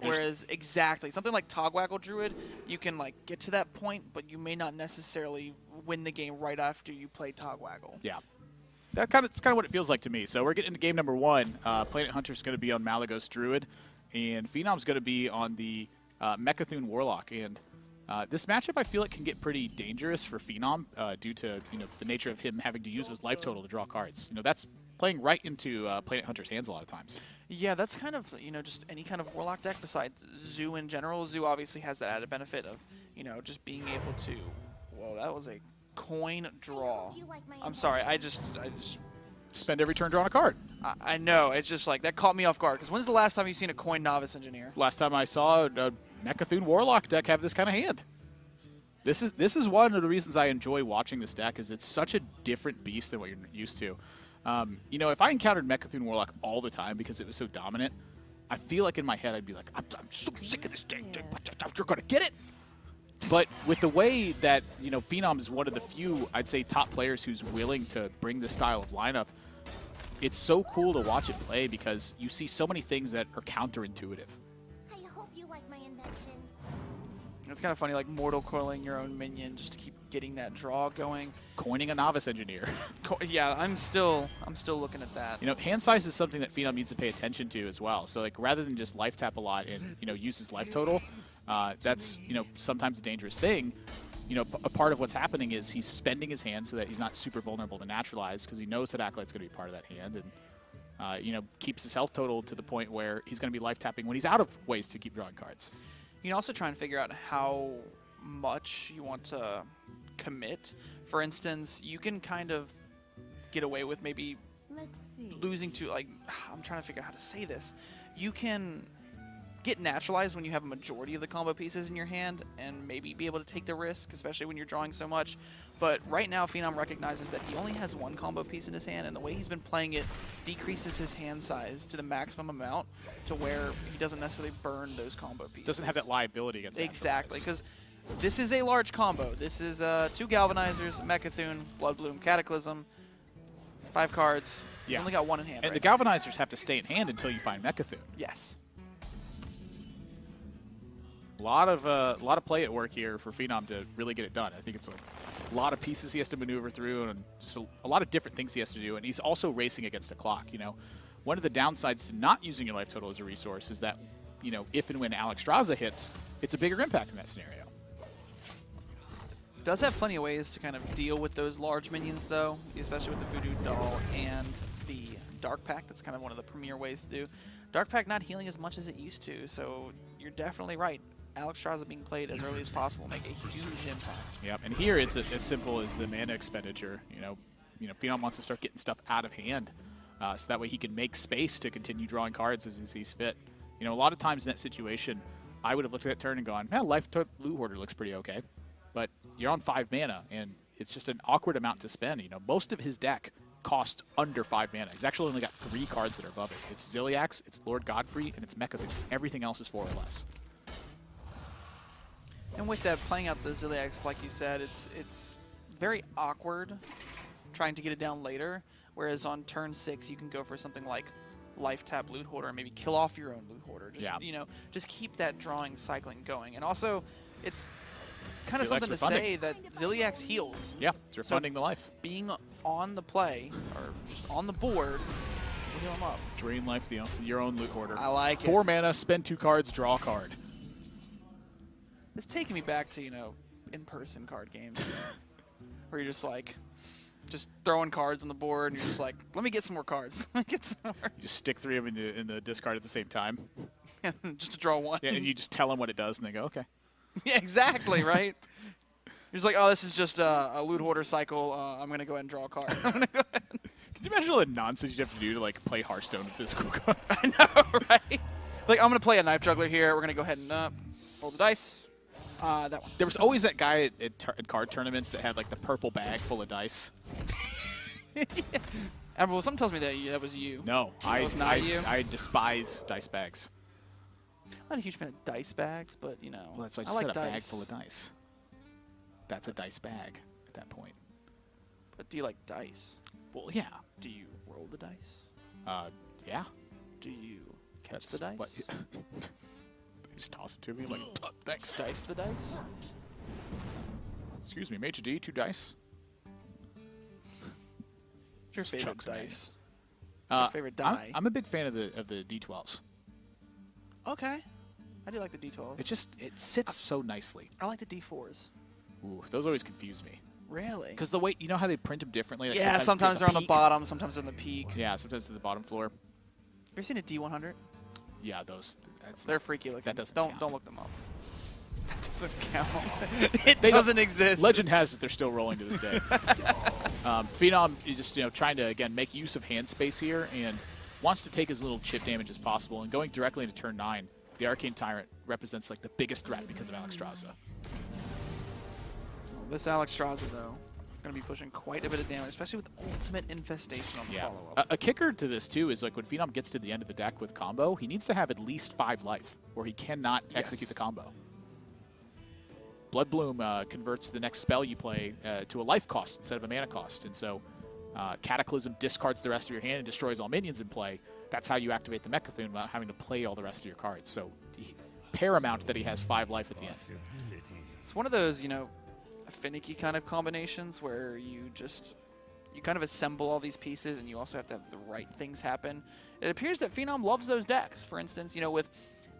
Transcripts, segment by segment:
Whereas exactly, something like Togwaggle Druid, you can like get to that point, but you may not necessarily win the game right after you play Togwaggle. Yeah. It's kind of what it feels like to me. So we're getting into game number 1. PlanetHunter's going to be on Malagos Druid, and Phenom's going to be on the Mechathune Warlock. And this matchup, I feel it can get pretty dangerous for Phenom due to the nature of him having to use his life total to draw cards. That's playing right into PlanetHunter's hands a lot of times. Yeah, that's kind of just any kind of Warlock deck besides Zoo in general. Zoo obviously has that added benefit of just being able to. Whoa, that was a coin draw. I'm sorry, I just spend every turn drawing a card. I know, it's just like that caught me off guard. Because when's the last time you've seen a coin Novice Engineer? Last time I saw a Mechathune Warlock deck have this kind of hand. This is one of the reasons I enjoy watching this deck, is it's such a different beast than what you're used to. If I encountered Mechathune Warlock all the time because it was so dominant, I feel like in my head I'd be like, I'm so sick of this deck. You're gonna get it. But with the way that, Phenom is one of the few, I'd say, top players who's willing to bring this style of lineup, it's so cool to watch it play because you see so many things that are counterintuitive. I hope you like my invention. It's kind of funny, like mortal coiling your own minion just to keep getting that draw going. Coining a Novice Engineer. Yeah, I'm still looking at that. Hand size is something that Phenom needs to pay attention to as well. So like rather than just life tap a lot and use his life total, that's sometimes a dangerous thing. A part of what's happening is he's spending his hand so that he's not super vulnerable to naturalize because he knows that Acolyte's going to be part of that hand, and keeps his health total to the point where he's going to be life tapping when he's out of ways to keep drawing cards. You can also try and figure out how much you want to commit. For instance, you can kind of get away with maybe losing to, I'm trying to figure out how to say this. You can get naturalized when you have a majority of the combo pieces in your hand and maybe be able to take the risk, especially when you're drawing so much. But right now, Phenom recognizes that he only has one combo piece in his hand, and the way he's been playing it decreases his hand size to the maximum amount to where he doesn't necessarily burn those combo pieces. Doesn't have that liability against exactly, because this is a large combo. This is 2 Galvanizers, Mechathune, Bloodbloom, Cataclysm, 5 cards. He's only got 1 in hand. And right the now. Galvanizers have to stay in hand until you find Mechathune. Yes. A lot of play at work here for Phenom to really get it done. I think it's a lot of pieces he has to maneuver through and just a lot of different things he has to do. And he's also racing against the clock. One of the downsides to not using your life total as a resource is that, if and when Alexstrasza hits, it's a bigger impact in that scenario. Does have plenty of ways to kind of deal with those large minions, though, especially with the Voodoo Doll and the Dark Pact. That's kind of one of the premier ways to do. Dark Pact not healing as much as it used to, so you're definitely right. Alexstrasza being played as early as possible make a huge impact. Yep, and here it's as simple as the mana expenditure. Phenom wants to start getting stuff out of hand, so that way he can make space to continue drawing cards as he sees fit. A lot of times in that situation, I would have looked at that turn and gone, life Loot Hoarder looks pretty okay, but you're on 5 mana, and it's just an awkward amount to spend. Most of his deck costs under 5 mana. He's actually only got 3 cards that are above it. It's Ziliax, it's Lord Godfrey, and it's Mechathune. Everything else is 4 or less. And with that, playing out the Ziliax, like you said, it's very awkward trying to get it down later, whereas on turn 6, you can go for something like life tap Loot Hoarder and maybe kill off your own Loot Hoarder. Just, just keep that drawing cycling going. And also, it's kind of something to say that Ziliax heals. Yeah, it's refunding the life. Being on the play, or just on the board, will heal him up. Drain life, your own Loot Hoarder. I like it. 4 mana, spend 2 cards, draw a card. It's taking me back to, in-person card games where you're just throwing cards on the board and you're just like, let me get some more cards. Let me get some more. You just stick 3 of them in the discard at the same time. Just to draw 1. Yeah, and you just tell them what it does and they go, okay. Yeah, exactly, right? You're just like, oh, this is just a Loot Hoarder cycle. I'm going to go ahead and draw a card. I'm gonna go ahead. Can you imagine all the nonsense you have to do to play Hearthstone with physical cards? I know, right? I'm going to play a Knife Juggler here. We're going to go ahead and roll the dice. That one. There was always that guy at card tournaments that had the purple bag full of dice. Yeah. Well, something tells me that was you. No, was not you. I despise dice bags. I'm not a huge fan of dice bags, but Well, that's why I like said a dice. bag full of dice. That's a dice bag at that point. But do you like dice? Well, yeah. Do you roll the dice? Yeah. Do you Catch the dice. They just toss it to me. I'm like, oh, thanks. Dice the dice. Excuse me, Major D, 2 dice. What's your favorite Chucks dice? Your favorite die? I'm a big fan of the D12s. Okay. I do like the D12s. It sits so nicely. I like the D4s. Ooh, those always confuse me. Really? Because the way, you know how they print them differently? Like Yeah, sometimes they're on the peak? bottom, sometimes they're on the peak. Yeah, sometimes to the bottom floor. Have you seen a D100? Yeah, those. They're freaky looking. That doesn't don't count. Don't look them up. That doesn't count. It doesn't exist. Legend has it they're still rolling to this day. Fenom is just trying to again make use of hand space here and wants to take as little chip damage as possible. And going directly into turn 9, the Arcane Tyrant represents like the biggest threat because of Alexstrasza. This Alexstrasza though, going to be pushing quite a bit of damage, especially with Ultimate Infestation on the follow-up. A kicker to this too is like when Fenom gets to the end of the deck with combo, he needs to have at least 5 life, or he cannot execute the combo. Blood Bloom converts the next spell you play to a life cost instead of a mana cost, and so Cataclysm discards the rest of your hand and destroys all minions in play. That's how you activate the Mechathune without having to play all the rest of your cards. So paramount that he has 5 life at the end. It's one of those, finicky kind of combinations where you kind of assemble all these pieces and you also have to have the right things happen. It appears that Fenom loves those decks. For instance, with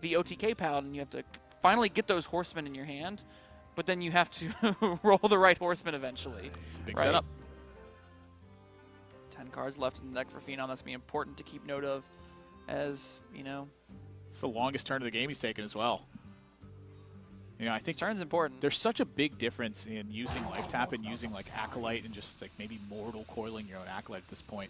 the OTK Paladin, you have to finally get those horsemen in your hand, but then you have to roll the right horseman eventually. It's the big setup. 10 cards left in the deck for Fenom. That's going to be important to keep note of as, It's the longest turn of the game he's taken as well. I think turn's important. There's such a big difference in using Life Tap and using like Acolyte and just like maybe Mortal Coiling your own Acolyte at this point.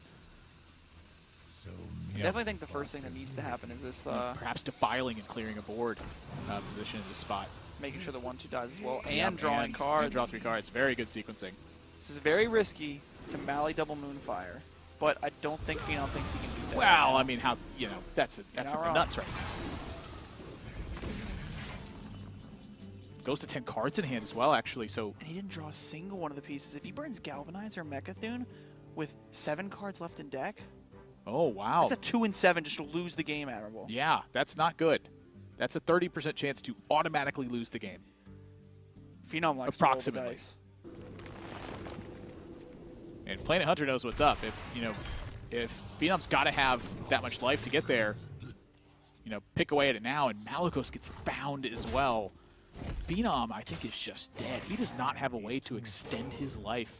I definitely think the first thing that needs to happen is this... perhaps defiling and clearing a board position in this spot. Making sure the 1/2 dies as well, and drawing cards. And draw 3 cards. Very good sequencing. This is very risky to Mally double Moonfire, but I don't think Fenom thinks he can do that. Well, I mean, how, that's something nuts right now. Goes to 10 cards in hand as well, actually. So and he didn't draw a single one of the pieces. If he burns Galvanize or Mechathune with 7 cards left in deck, oh wow, that's a 2 and 7 just to lose the game, Admirable. Yeah, that's not good. That's a 30% chance to automatically lose the game. Fenom likes approximately. To roll the dice. And PlanetHunter knows what's up. If Phenom's got to have that much life to get there, pick away at it now, and Malygos gets found as well. Fenom, I think, is just dead. He does not have a way to extend his life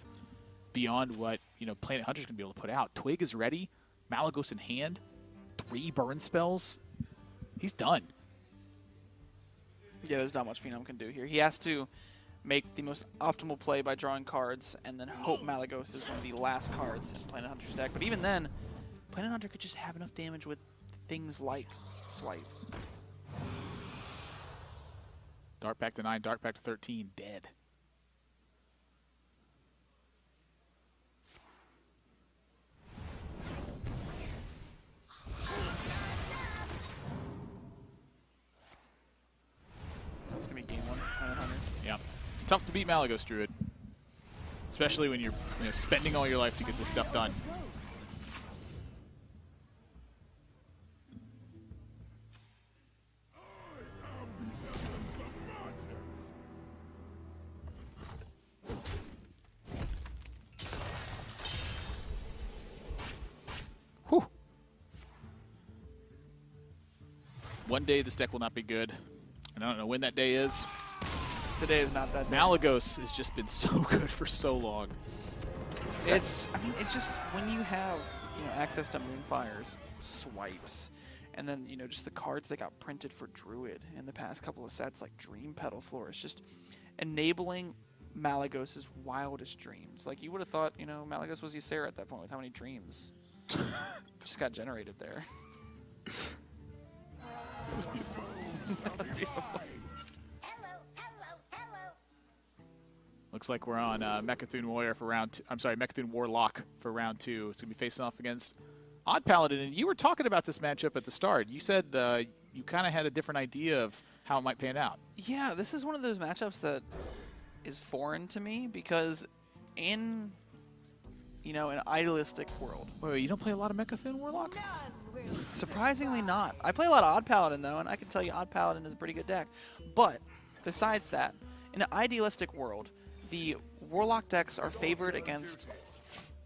beyond what PlanetHunter's going to be able to put out. Twig is ready, Malygos in hand, 3 burn spells. He's done. Yeah, there's not much Fenom can do here. He has to make the most optimal play by drawing cards and then hope Malygos is one of the last cards in PlanetHunter's deck. But even then, PlanetHunter could just have enough damage with things like Swipe. Dark back to 9, dark back to 13, dead. That's going to be game 1 for PlanetHunter. Yeah. It's tough to beat Malygos, Druid. Especially when you're spending all your life to get this stuff done. Whew. One day this deck will not be good. And I don't know when that day is. Today is not that day. Malygos has just been so good for so long. It's just when you have access to Moonfires, Swipes, and then just the cards that got printed for Druid in the past couple of sets, like Dream Petal Flourish, just enabling Malygos' wildest dreams. Like you would have thought, Malygos was Ysera at that point with how many dreams just got generated there. That was beautiful. Beautiful. Looks like we're on Mechathune Warrior for round 2. I'm sorry, Mechathune Warlock for round 2. It's going to be facing off against Odd Paladin. And you were talking about this matchup at the start. You said you kind of had a different idea of how it might pan out. Yeah, this is one of those matchups that is foreign to me because in an idealistic world. Wait, you don't play a lot of Mechathune Warlock? Surprisingly not. I play a lot of Odd Paladin though, and I can tell you Odd Paladin is a pretty good deck. But besides that, in an idealistic world, the Warlock decks are favored against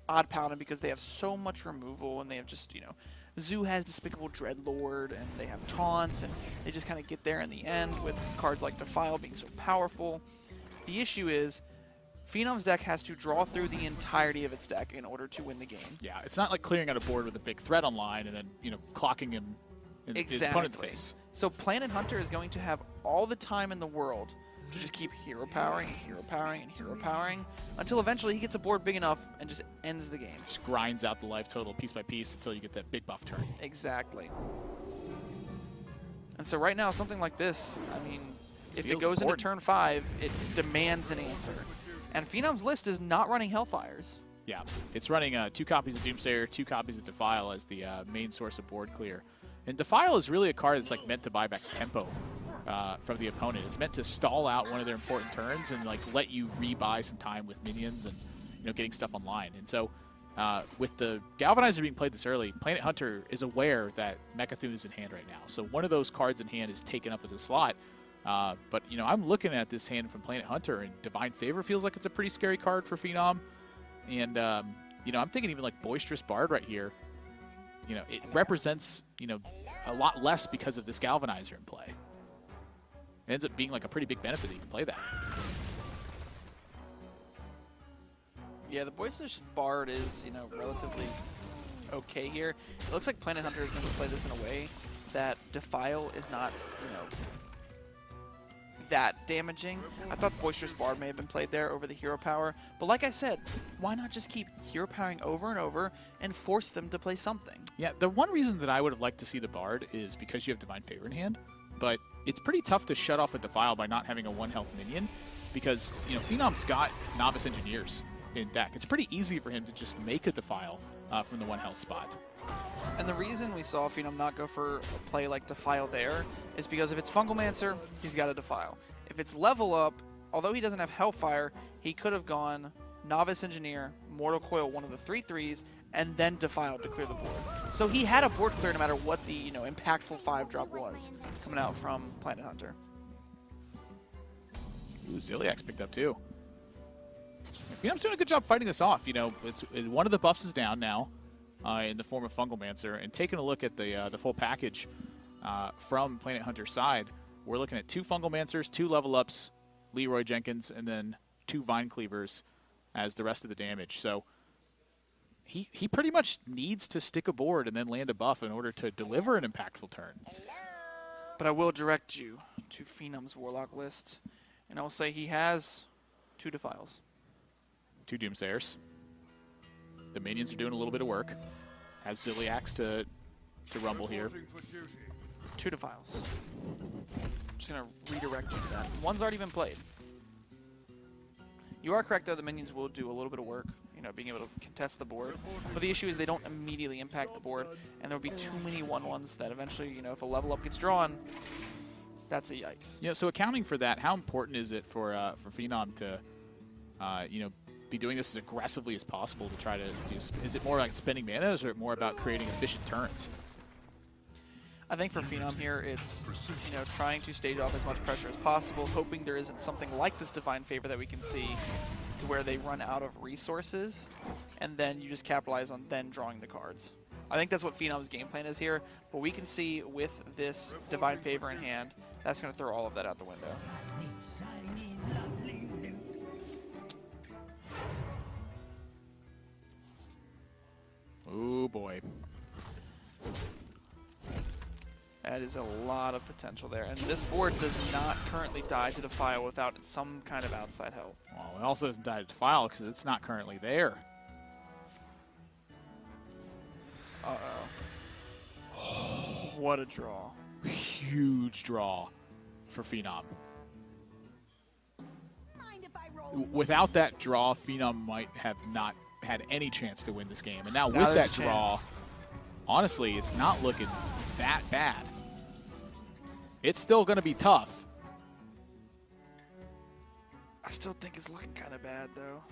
Odd Paladin because they have so much removal, and they have just, you know, Zoo has Despicable Dreadlord, and they have taunts, and they just kind of get there in the end with cards like Defile being so powerful. The issue is Phenom's deck has to draw through the entirety of its deck in order to win the game. Yeah, it's not like clearing out a board with a big threat online and then, you know, clocking him in his opponent's face. So PlanetHunter is going to have all the time in the world to just keep hero powering and hero powering and hero powering until eventually he gets a board big enough and just ends the game. Just grinds out the life total piece by piece until you get that big buff turn. Exactly. And so right now, something like this, I mean, if it Feels goes important. into turn 5, it demands an answer. And Phenom's list is not running Hellfires. Yeah, it's running 2 copies of Doomsayer, 2 copies of Defile as the main source of board clear. And Defile is really a card that's like meant to buy back tempo from the opponent. It's meant to stall out one of their important turns and like let you rebuy some time with minions and, you know, getting stuff online. And so with the Galvanizer being played this early, PlanetHunter is aware that Mechathune is in hand right now. So one of those cards in hand is taken up as a slot. But, you know, I'm looking at this hand from PlanetHunter, and Divine Favor feels like it's a pretty scary card for Phenom. And, you know, I'm thinking even like Boisterous Bard right here. You know, it represents, you know, a lot less because of this Galvanizer in play. It ends up being like a pretty big benefit that you can play that. Yeah, the Boisterous Bard is, you know, relatively okay here. It looks like PlanetHunter is going to play this in a way that Defile is not, you know, that damaging. I thought Boisterous Bard may have been played there over the hero power, but like I said, why not just keep hero powering over and over and force them to play something? Yeah, the one reason that I would have liked to see the Bard is because you have Divine Favor in hand, but it's pretty tough to shut off a Defile by not having a 1-health minion because, you know, Phenom's got Novice Engineers in deck. It's pretty easy for him to just make a Defile from the 1-health spot. And the reason we saw Fenom not go for a play like Defile there is because if it's Fungalmancer, he's got a Defile. If it's Level Up, although he doesn't have Hellfire, he could have gone Novice Engineer, Mortal Coil, one of the 3/3s, and then Defile to clear the board. So he had a board clear no matter what the, you know, impactful 5-drop was coming out from PlanetHunter. Ooh, Ziliak's picked up too. Phenom's doing a good job fighting this off. You know, one of the buffs is down now in the form of Fungalmancer, and taking a look at the full package from PlanetHunter's side, we're looking at 2 Fungalmancers, 2 level ups, Leroy Jenkins, and then 2 Vine Cleavers as the rest of the damage. So he pretty much needs to stick a board and then land a buff in order to deliver an impactful turn. But I will direct you to Phenom's Warlock list, and I will say he has 2 Defiles. 2 Doomsayers. The minions are doing a little bit of work. Has Ziliax to rumble here. 2 Defiles. Just going to redirect you to that. One's already been played. You are correct, though. The minions will do a little bit of work, you know, being able to contest the board. But the issue is they don't immediately impact the board, and there'll be too many 1/1s that eventually, you know, if a level up gets drawn, that's a yikes. Yeah, so accounting for that, how important is it for Phenom to, you know, be doing this as aggressively as possible to try to, you know, is it more like spending mana, or is it more about creating efficient turns? I think for Phenom here, it's, you know, trying to stage off as much pressure as possible, hoping there isn't something like this Divine Favor that we can see to where they run out of resources, and then you just capitalize on then drawing the cards. I think that's what Phenom's game plan is here, but we can see with this Divine Favor in hand, that's going to throw all of that out the window. Oh boy. That is a lot of potential there. And this board does not currently die to Defile without some kind of outside help. Well, it also doesn't die to Defile because it's not currently there. Uh-oh. What a draw. Huge draw for Phenom. Mind if I roll? Without that draw, Phenom might have not had any chance to win this game. And now with there's that a draw, chance. honestly, it's not looking that bad. It's still going to be tough. I still think it's looking kind of bad, though.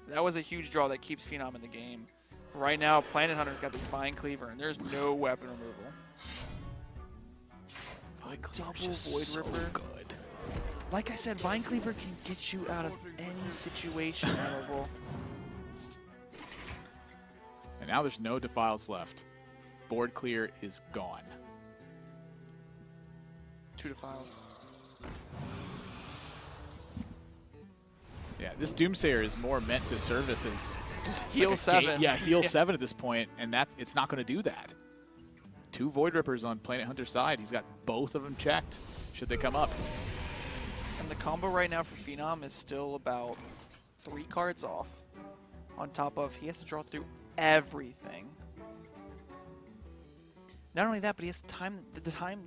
That was a huge draw that keeps Phenom in the game. Right now, PlanetHunter's got this Vine Cleaver, and there's no weapon removal. Double Void Ripper. Good. Like I said, Vine Cleaver can get you out of any situation memorable. And now there's no Defiles left. Board clear is gone. 2 Defiles. Yeah, this Doomsayer is more meant to service as just heal 7. Yeah, heal 7 at this point, and it's not going to do that. 2 Void Rippers on PlanetHunter's side. He's got both of them checked should they come up. And the combo right now for Fenom is still about 3 cards off. On top of, he has to draw through everything. Not only that, but he has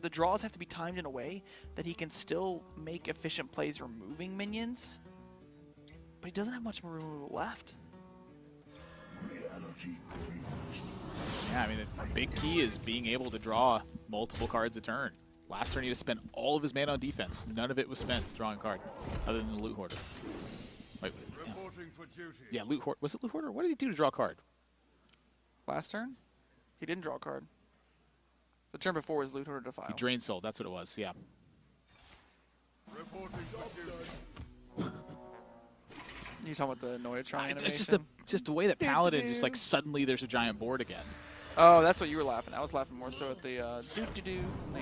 the draws have to be timed in a way that he can still make efficient plays removing minions. But he doesn't have much more removal left. Yeah, I mean, a big key is being able to draw multiple cards a turn. Last turn he had to spend all of his mana on defense. None of it was spent drawing a card, other than the Loot Hoarder. Wait, yeah, Loot Hoarder. Was it Loot Hoarder? What did he do to draw a card? Last turn? He didn't draw a card. The turn before was Loot Hoarder Defile. He Drain Soul, that's what it was, yeah. You talking about the Noyatron animation? It's just the way that Paladin just like suddenly there's a giant board again. Oh, that's what you were laughing. I was laughing more so at the do-do-do from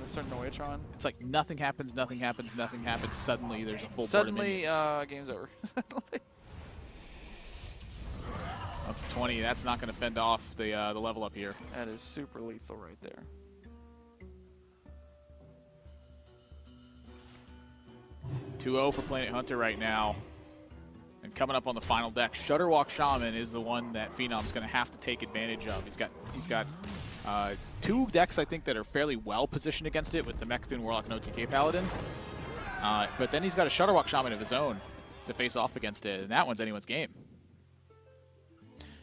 the certain Noyatron. It's like nothing happens, nothing happens, nothing happens. Suddenly there's a full Suddenly, board of minions. Game's over. Up to 20, that's not going to fend off the level up here. That is super lethal right there. (2-0 for PlanetHunter right now. And coming up on the final deck, Shudderwalk Shaman is the one that Phenom's going to have to take advantage of. He's got 2 decks, I think, that are fairly well positioned against it with the Mechthun Warlock and OTK Paladin. But then he's got a Shudderwalk Shaman of his own to face off against it, and that one's anyone's game.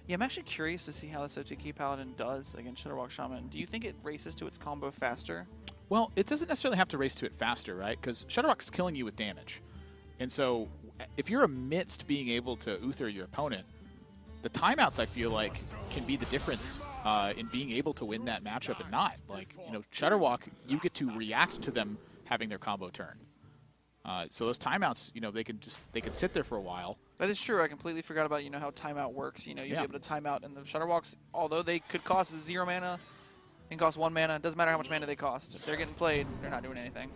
Yeah, I'm actually curious to see how this OTK Paladin does against Shudderwalk Shaman. Do you think it races to its combo faster? Well, it doesn't necessarily have to race to it faster, right? Because Shudderwalk's killing you with damage. And so if you're amidst being able to Uther your opponent, the timeouts, I feel like, can be the difference in being able to win that matchup and not. Like, you know, Shudderwalk, you get to react to them having their combo turn. So those timeouts, you know, they can sit there for a while. That is true. I completely forgot about, you know, how timeout works. You know, you'd be able to time out, and the Shudderwalks, although they could cost 0 mana and cost 1 mana, it doesn't matter how much mana they cost. If they're getting played, they're not doing anything.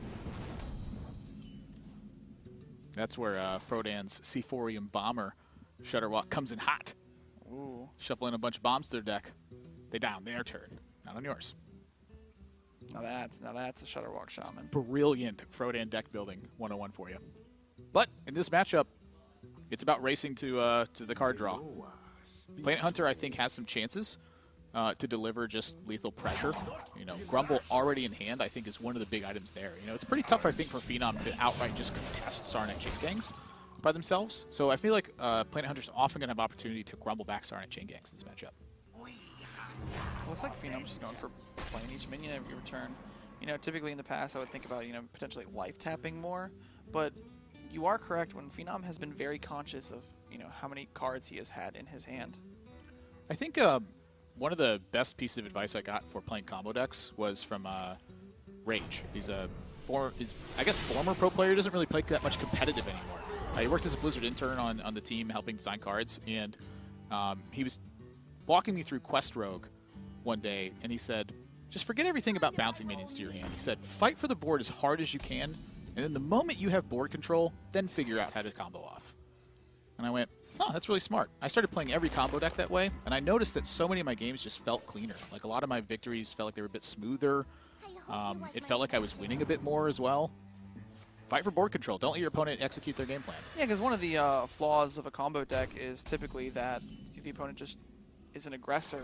That's where Frodan's Seaphorium Bomber Shudderwalk comes in hot. Ooh. Shuffling a bunch of bombs to their deck. They die on their turn, not on yours. Now that's a Shudderwalk Shaman. Brilliant Frodan deck building 101 for you. But in this matchup, it's about racing to the card draw. PlanetHunter, I think, has some chances to deliver just lethal pressure. You know, Grumble already in hand, I think, is one of the big items there. You know, it's pretty tough, I think, for Phenom to outright just contest Sarnac Chain Gangs by themselves. So I feel like PlanetHunter's often going to have opportunity to Grumble back Sarnac Chain Gangs in this matchup. Looks like Phenom's just going for playing each minion every return. You know, typically in the past, I would think about, you know, potentially life tapping more, but you are correct when Fenom has been very conscious of, you know, how many cards he has had in his hand. I think one of the best pieces of advice I got for playing combo decks was from Rage. He's I guess former pro player, doesn't really play that much competitive anymore. He worked as a Blizzard intern on the team helping design cards, and he was walking me through Quest Rogue one day, and he said, just forget everything about bouncing minions to your hand. He said, fight for the board as hard as you can, and then the moment you have board control, then figure out how to combo off. And I went, oh, that's really smart. I started playing every combo deck that way, and I noticed that so many of my games just felt cleaner. Like, a lot of my victories felt like they were a bit smoother. It felt like I was winning a bit more as well. Fight for board control. Don't let your opponent execute their game plan. Yeah, because one of the flaws of a combo deck is typically that the opponent just is an aggressor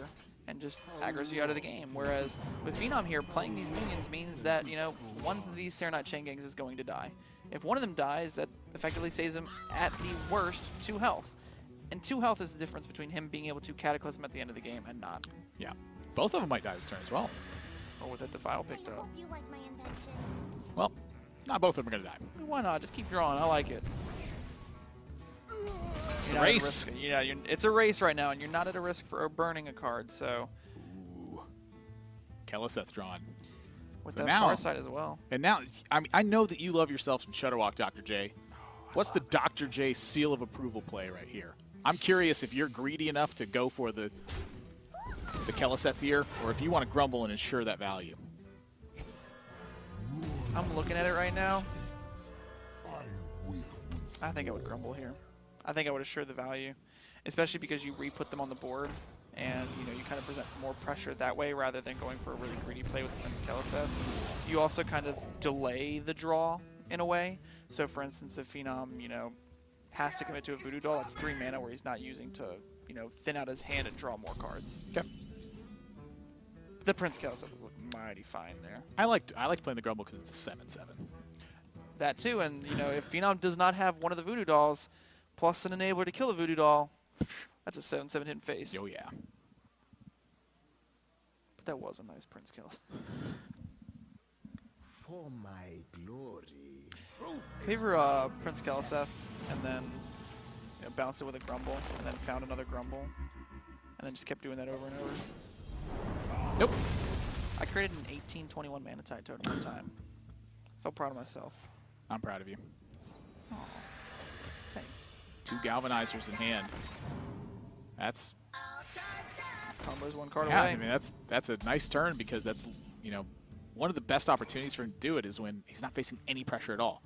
and just aggroes you out of the game. Whereas with Fenom here, playing these minions means that, you know, one of these Sarnac Chain Gangs is going to die. If one of them dies, that effectively saves him at the worst 2 health. And 2 health is the difference between him being able to Cataclysm at the end of the game and not. Yeah. Both of them might die this turn as well. Or with a Defile picked up. You like my invention. Well, not both of them are going to die. Why not? Just keep drawing. I like it. You're not at a risk, it's a race right now, and you're not at a risk for burning a card. So, Ooh. Keleseth drawn. With So that now, far side as well. And now, I mean, I know that you love yourself some Shutterwalk, Dr. J. What's the Dr. J seal of approval play right here? I'm curious if you're greedy enough to go for the Keleseth here, or if you want to grumble and ensure that value. I'm looking at it right now. I think I would grumble here. I think I would assure the value, especially because you re-put them on the board, and you kind of present more pressure that way rather than going for a really greedy play with Prince Keleseth. You also kind of delay the draw in a way. So, for instance, if Fenom, has to commit to a Voodoo Doll, that's 3 mana where he's not using to, thin out his hand and draw more cards. Okay. The Prince Keleseth was looking mighty fine there. I like playing the grumble because it's a 7/7. That too, and if Fenom does not have one of the Voodoo Dolls, plus an enabler to kill a Voodoo Doll, that's a 7/7 hidden face. Oh yeah. But that was a nice Prince Keleseth. For my glory. Favor Prince Keleseth, and then bounced it with a grumble, and then found another grumble, and then just kept doing that over and over. Nope. I created an 18/21 mana tide totem one time. Felt proud of myself. I'm proud of you. Aw, thanks. 2 galvanizers in hand. That's Combo's 1 card yeah. away. I mean that's a nice turn because that's one of the best opportunities for him to do it is when he's not facing any pressure at all.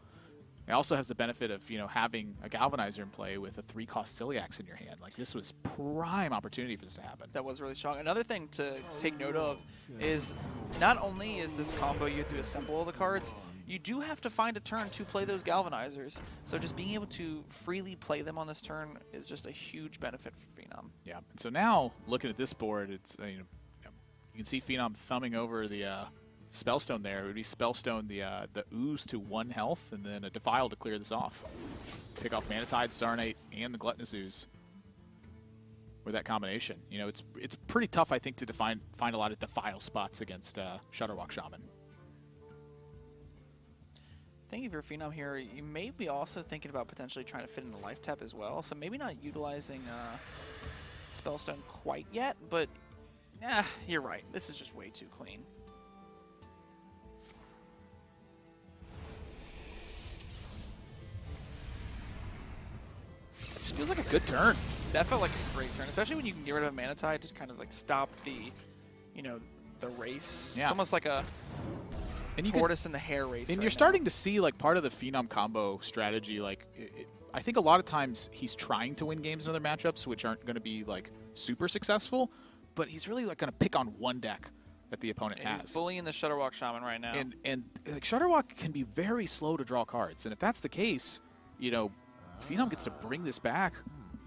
It also has the benefit of having a galvanizer in play with a 3-cost Celiax in your hand. Like this was prime opportunity for this to happen. That was really strong. Another thing to take note of is not only is this combo you have to assemble all the cards, you do have to find a turn to play those galvanizers. So just being able to freely play them on this turn is just a huge benefit for Fenom. Yeah. And so now looking at this board, it's you can see Fenom thumbing over the Spellstone there. It would be Spellstone the Ooze to 1 health, and then a Defile to clear this off. Pick off Manatide, Sarnate, and the Gluttonous Ooze with that combination. It's pretty tough, I think, to find a lot of Defile spots against Shutterwalk Shaman. I think if you're Fenom here, you may be also thinking about potentially trying to fit in a life tap as well. So maybe not utilizing Spellstone quite yet, but you're right. This is just way too clean. Just feels like a good turn. That felt like a great turn, especially when you can get rid of a Manatide to kind of like stop the, the race. Yeah. It's almost like a tortoise and the hare race. And right you're now. starting to see like part of the Phenom combo strategy. Like I think a lot of times he's trying to win games in other matchups, which aren't going to be like super successful, but he's really like going to pick on one deck that the opponent has. He's bullying the Shutterwalk Shaman right now. And like Shutterwalk can be very slow to draw cards, and if that's the case, Phenom gets to bring this back.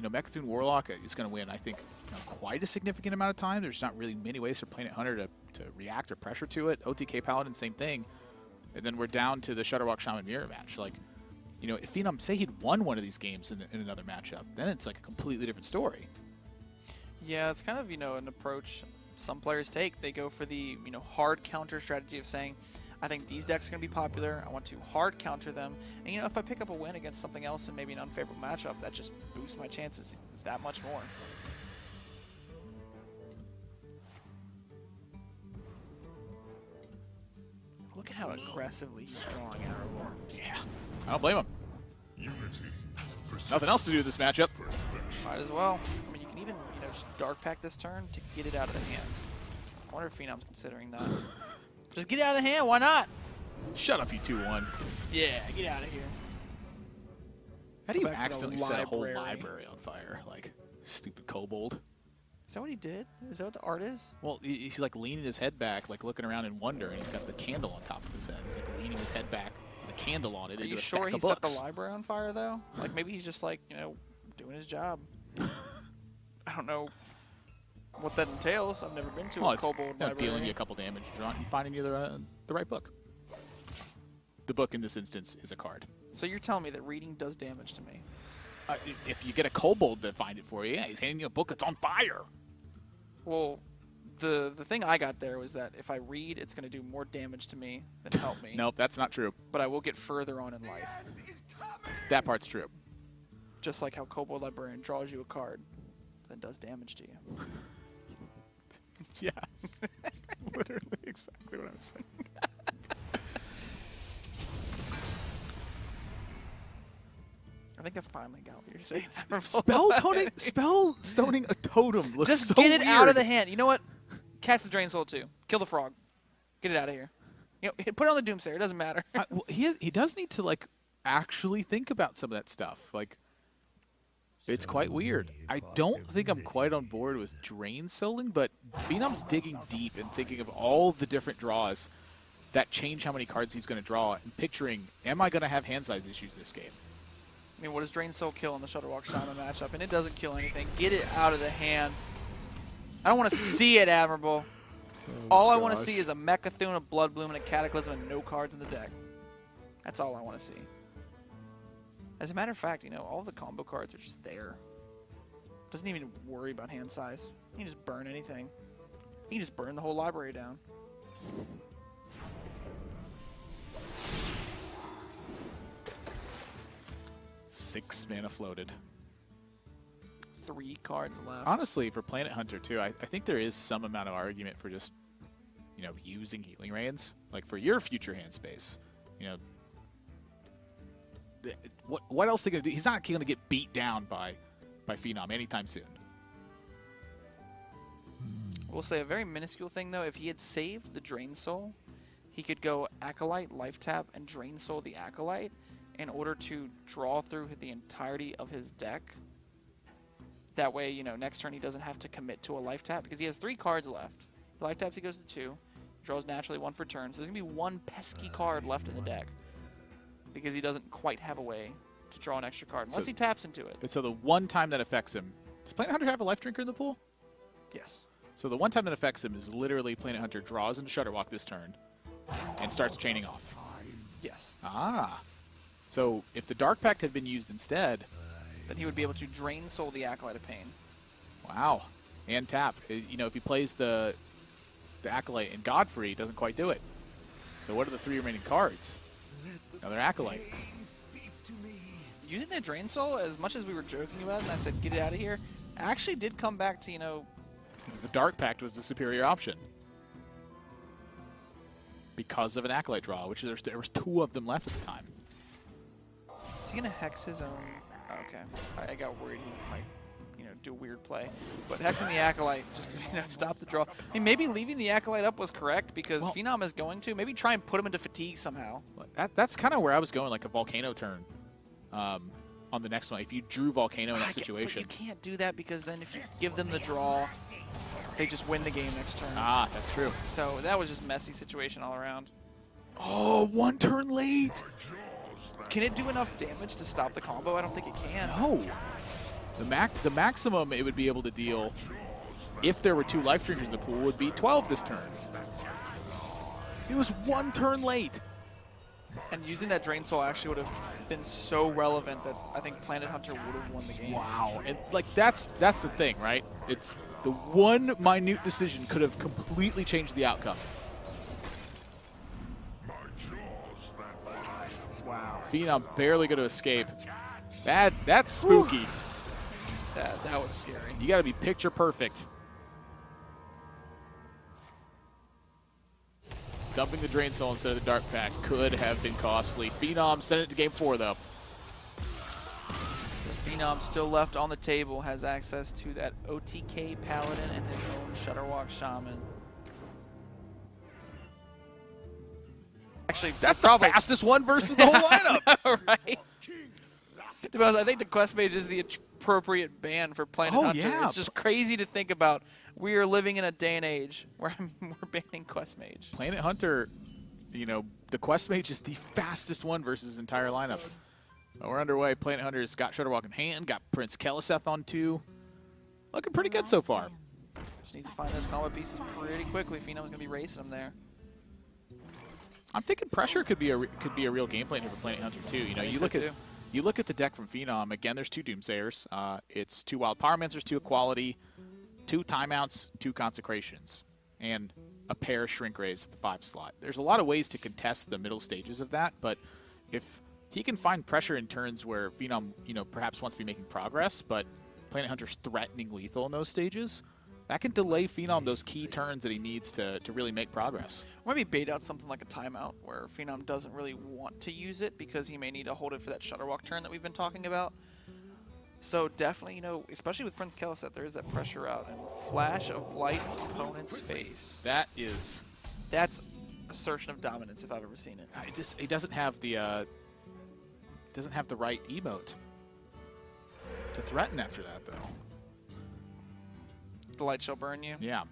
Mechthune Warlock is going to win, I think, quite a significant amount of time. There's not really many ways for PlanetHunter to react or pressure to it. OTK Paladin, same thing. And then we're down to the Shutterwalk Shaman mirror match. Like, if Phenom, say he'd won one of these games in another matchup, then it's like a completely different story. Yeah, it's kind of, an approach some players take. They go for the, hard counter strategy of saying, I think these decks are going to be popular. I want to hard counter them. And, if I pick up a win against something else in maybe an unfavorable matchup, that just boosts my chances that much more. Look at how aggressively he's drawing Arrow. Yeah, I don't blame him. Nothing else to do with this matchup. Might as well. I mean, you can even, just Dark Pack this turn to get it out of the hand. I wonder if Phenom's considering that. Just get it out of the hand, why not? Shut up, you 2-1. Yeah, get out of here. How do you Back to the accidentally set a whole library. library on fire? Like, stupid kobold. Is that what he did? Is that what the art is? Well, he's like leaning his head back, like looking around in wonder, and he's got the candle on top of his head. He's like leaning his head back with a candle on it. Are into you a sure stack he of set the books. library on fire, though? Like, maybe he's just like, doing his job. I don't know what that entails. I've never been to a kobold library. Dealing you a couple damage, drawing, and finding you the right book. The book in this instance is a card. So you're telling me that reading does damage to me? If you get a kobold to find it for you, yeah, he's handing you a book that's on fire. Well, the thing I got there was that if I read, it's going to do more damage to me than help me. Nope, that's not true. But I will get further on in life. That part's true. Just like how Kobold Librarian draws you a card, then does damage to you. Yes. Literally exactly what I'm saying. I think I finally got what you're saying. Spell stoning a totem looks Just so get it weird. out of the hand. You know what? Cast the Drain Soul too. Kill the frog. Get it out of here. You know, put it on the Doomsayer. It doesn't matter. Well, he does need to like actually think about some of that stuff. Like, it's quite weird. I don't think I'm quite on board with Drain Souling, but Phenom's digging deep and thinking of all the different draws that change how many cards he's going to draw and picturing, am I going to have hand size issues this game? I mean, what does Drain Soul kill in the Shutterwalk Shaman matchup? And it doesn't kill anything. Get it out of the hand. I don't want to see it, Admirable. All I want to see is a Mechathune, a Blood Bloom, and a Cataclysm, and no cards in the deck. That's all I want to see. As a matter of fact, you know, all the combo cards are just there. Doesn't even worry about hand size. You can just burn anything. You can just burn the whole library down. Six mana floated. 3 cards left. Honestly, for PlanetHunter too, I think there is some amount of argument for just, you know, using Healing Rains. Like for your future hand space. You know, what else are they going to do? He's not going to get beat down by Fenom anytime soon. We'll say a very minuscule thing, though. If he had saved the Drain Soul, he could go Acolyte, Life Tap, and Drain Soul the Acolyte in order to draw through the entirety of his deck. That way, you know, next turn he doesn't have to commit to a Life Tap because he has 3 cards left. The Life Taps, he goes to 2. Draws naturally 1 for turn. So there's going to be 1 pesky card left in the deck because he doesn't quite have a way to draw an extra card unless he taps into it. So the one time that affects him, does PlanetHunter have a Life Drinker in the pool? Yes. So the one time that affects him is literally PlanetHunter draws into Shutterwalk this turn and starts chaining off. Yes. Ah. So if the Dark Pact had been used instead, then he would be able to Drain Soul the Acolyte of Pain. Wow. And tap. You know, if he plays the Acolyte and Godfrey, it doesn't quite do it. So what are the 3 remaining cards? Another Acolyte. Using that Drain Soul, as much as we were joking about it, and I said, get it out of here, actually did come back to, you know... The Dark Pact was the superior option. Because of an Acolyte draw, which there was 2 of them left at the time. Is he going to Hex his own... Oh, okay. I got worried he might, you know, do a weird play. But Hexing the Acolyte just to, you know, stop the draw. I mean, maybe leaving the Acolyte up was correct because Fenom is going to. Maybe try and put him into fatigue somehow. That's kind of where I was going, like a Volcano turn on the next one. If you drew Volcano in that situation. But you can't do that because then if you give them the draw, they just win the game next turn. Ah, that's true. So that was just messy situation all around. Oh, 1 turn late. Can it do enough damage to stop the combo? I don't think it can. No. The maximum it would be able to deal if there were 2 Life Drinkers in the pool would be 12 this turn. He was 1 turn late. And using that Drain Soul actually would have been so relevant that I think PlanetHunter would have won the game. Wow. And like that's the thing, right? It's the one minute decision could have completely changed the outcome. Wow. Fenom barely going to escape. That's spooky. That was scary. You got to be picture perfect. Dumping the Drain Soul instead of the Dark Pact could have been costly. Fenom sent it to game 4, though. Fenom still left on the table, has access to that OTK Paladin and his own Shutterwalk Shaman. Actually, that's the fastest one versus the whole lineup. Right? To be honest, I think the Quest Mage is the appropriate ban for PlanetHunter. Oh, yeah. It's just crazy to think about. We are living in a day and age where we're banning Quest Mage. PlanetHunter, you know, the Quest Mage is the fastest one versus his entire lineup. We're underway. PlanetHunter's got Shutterwalk in hand, got Prince Keliseth on 2. Looking pretty good so far. Just needs to find those combo pieces pretty quickly. Fenom's going to be racing them there. I'm thinking pressure could be a real game plan here for PlanetHunter too. You know, you look at the deck from Fenom. Again, there's 2 Doomsayers. It's 2 Wild Pyromancers, 2 Equality, 2 Timeouts, 2 Consecrations, and a pair of Shrink Rays at the 5 slot. There's a lot of ways to contest the middle stages of that, but if he can find pressure in turns where Fenom, perhaps wants to be making progress, but PlanetHunter's threatening lethal in those stages. That can delay Fenom those key turns that he needs to really make progress. Or maybe bait out something like a timeout where Fenom doesn't really want to use it because he may need to hold it for that Shutterwalk turn that we've been talking about. So definitely, especially with Prince Kelliset, there is that pressure out and flash of light on the opponent's face. That's assertion of dominance if I've ever seen it. He doesn't have the right emote to threaten after that, though. The light shall burn you. Yeah,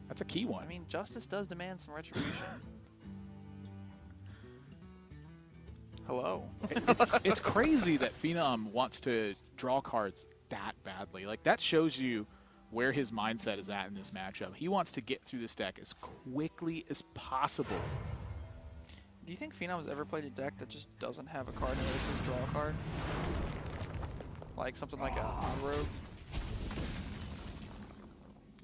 that's a key one. I mean, justice does demand some retribution. Hello. It's crazy that Fenom wants to draw cards that badly. Like, that shows you where his mindset is at in this matchup. He wants to get through this deck as quickly as possible. Do you think Phenom's ever played a deck that just doesn't have a card in it to draw a card? Like something like a Odd Rogue?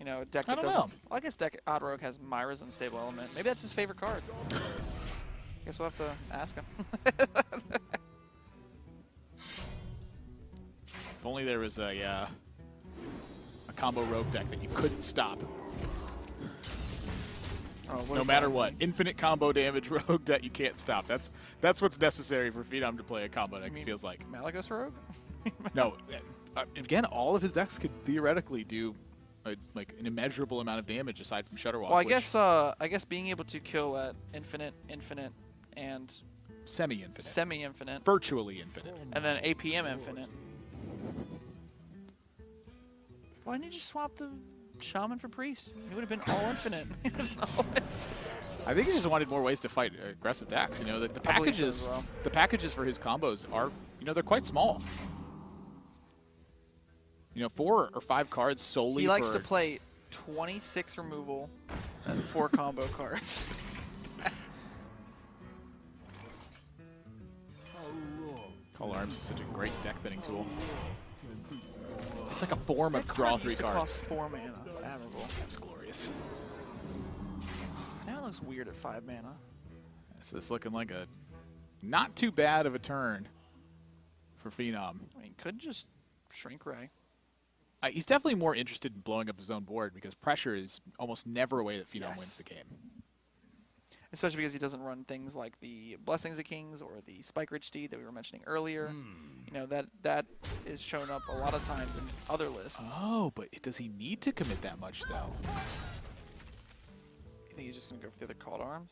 A deck that doesn't... Well, I guess Odd Rogue has Myra's Unstable Element. Maybe that's his favorite card. Guess we'll have to ask him. If only there was a combo rogue deck that you couldn't stop. No matter what. Infinite combo damage rogue that you can't stop. That's what's necessary for Fenom to play a combo deck, it feels like. Malagos Rogue? No. Again, all of his decks could theoretically do like an immeasurable amount of damage aside from Shutterwalk. Well, I guess being able to kill at infinite, and semi-infinite, virtually infinite, and then APM infinite. Why didn't you just swap the Shaman for Priest? He would have been all infinite. I think he just wanted more ways to fight aggressive decks. The packages, so well. The packages for his combos are, they're quite small. 4 or 5 cards solely. He likes to play 26 removal and 4 combo cards. Call Arms is such a great deck thinning tool. It's like a form of draw 3 cards. Cost 4 mana. Admirable. That's glorious. Now it looks weird at 5 mana. This is looking like a not too bad of a turn for Fenom. I mean, could just Shrink Ray. He's definitely more interested in blowing up his own board because pressure is almost never a way that Fenom wins the game. Especially because he doesn't run things like the Blessings of Kings or the Spike Ridge Steed that we were mentioning earlier. That is shown up a lot of times in other lists. Oh, but does he need to commit that much, though? You think he's just going to go for the other Called Arms?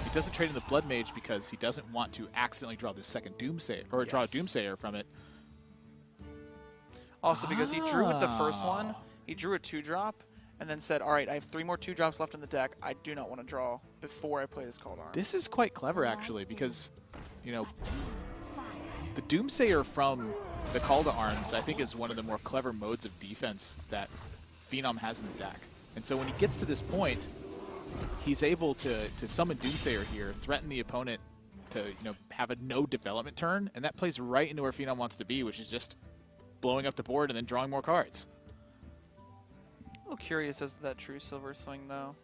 He doesn't trade in the Blood Mage because he doesn't want to accidentally draw the second Doomsayer, or draw a Doomsayer from it. Also, because he drew with the first one, he drew a 2-drop, and then said, all right, I have 3 more 2-drops left in the deck. I do not want to draw before I play this Called Arms. This is quite clever, actually, because, the Doomsayer from the Call to Arms, I think, is one of the more clever modes of defense that Fenom has in the deck. And so when he gets to this point, he's able to summon Doomsayer here, threaten the opponent to have a no development turn, and that plays right into where Fenom wants to be, which is just blowing up the board and then drawing more cards. A little curious as to that True Silver swing, though.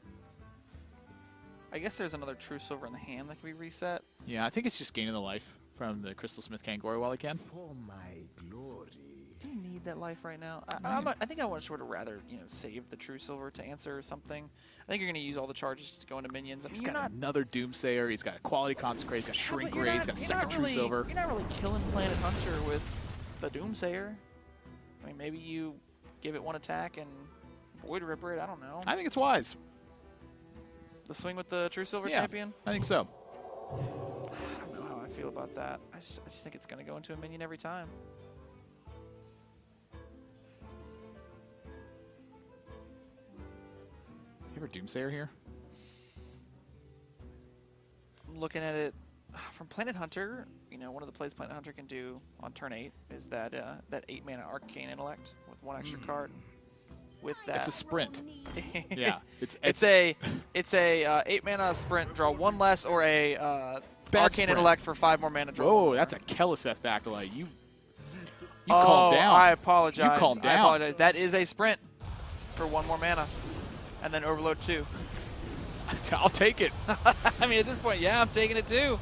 I guess there's another True Silver in the hand that can be reset. Yeah, I think it's just gaining the life from the Crystal Smith Kangori while he can. For my glory. Do you need that life right now? I think I would sort of rather, save the True Silver to answer something. I think you're going to use all the charges to go into minions. I mean, he's got another Doomsayer. He's got a Quality Consecrate. He's got Shrink Ray. He's got a second True Silver. You're not really killing PlanetHunter with the Doomsayer. I mean, maybe you give it one attack and Void Ripper it. I don't know. I think it's wise. The swing with the True Silver champion? I think so. I don't know how I feel about that. I just think it's going to go into a minion every time. You ever Doomsayer here? I'm looking at it from PlanetHunter. One of the plays PlanetHunter can do on turn 8 is that 8-mana Arcane Intellect with 1 extra card. With that, it's a sprint. Yeah, it's a 8-mana sprint, draw 1 less, or a Arcane sprint. Intellect for 5 more mana. Draw. Oh, that's a Kelliseth Acolyte. You calm down. I apologize. You calm down. I apologize. That is a sprint for 1 more mana, and then Overload 2. I'll take it. I mean, at this point, yeah, I'm taking it too.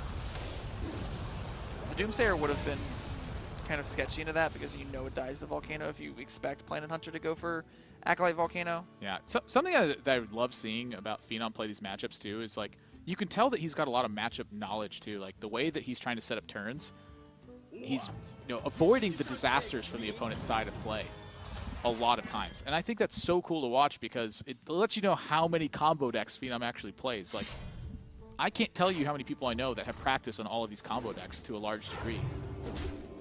The Doomsayer would have been kind of sketchy into that because you know it dies the Volcano if you expect PlanetHunter to go for Acolyte Volcano. Yeah, something that I would love seeing about Fenom play these matchups too is like you can tell that he's got a lot of matchup knowledge too. Like the way that he's trying to set up turns, he's avoiding the disasters from the opponent's side of play a lot of times, and I think that's so cool to watch because it lets you know how many combo decks Fenom actually plays. Like I can't tell you how many people I know that have practiced on all of these combo decks to a large degree,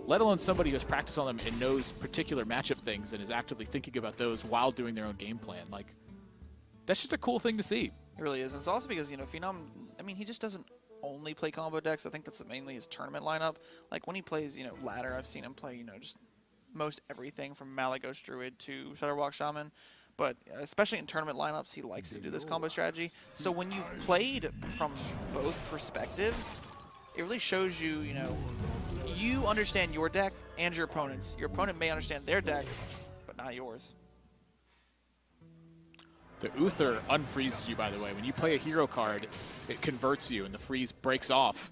let alone somebody who has practiced on them and knows particular matchup things and is actively thinking about those while doing their own game plan. Like, that's just a cool thing to see. It really is. And it's also because, Fenom, I mean, he just doesn't only play combo decks. I think that's mainly his tournament lineup. Like, when he plays, ladder, I've seen him play, just most everything from Malagos Druid to Shutterwalk Shaman. But especially in tournament lineups, he likes to do this combo strategy. So when you've played from both perspectives, it really shows you, you understand your deck and your opponent's. Your opponent may understand their deck, but not yours. The Uther unfreezes you, by the way. When you play a hero card, it converts you, and the freeze breaks off.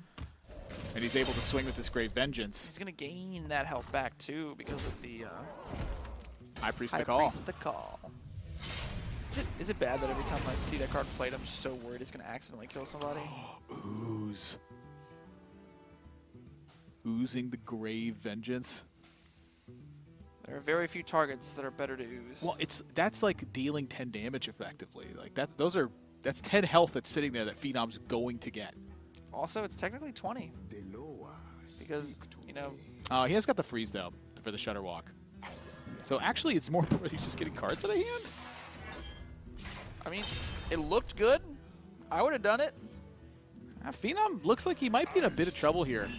And he's able to swing with this Grave Vengeance. He's going to gain that health back, too, because of the High Priest High the Call. Priest the Call. Is it bad that every time I see that card played, I'm just so worried it's going to accidentally kill somebody? Ooze. Oozing the Grave Vengeance. There are very few targets that are better to ooze. Well, that's like dealing 10 damage effectively. Like that's 10 health that's sitting there that Phenom's going to get. Also, it's technically 20 because he has got the freeze though for the Shutter Walk. So actually, it's more important he's just getting cards out of hand. I mean, it looked good. I would have done it. Fenom looks like he might be in a bit of trouble here.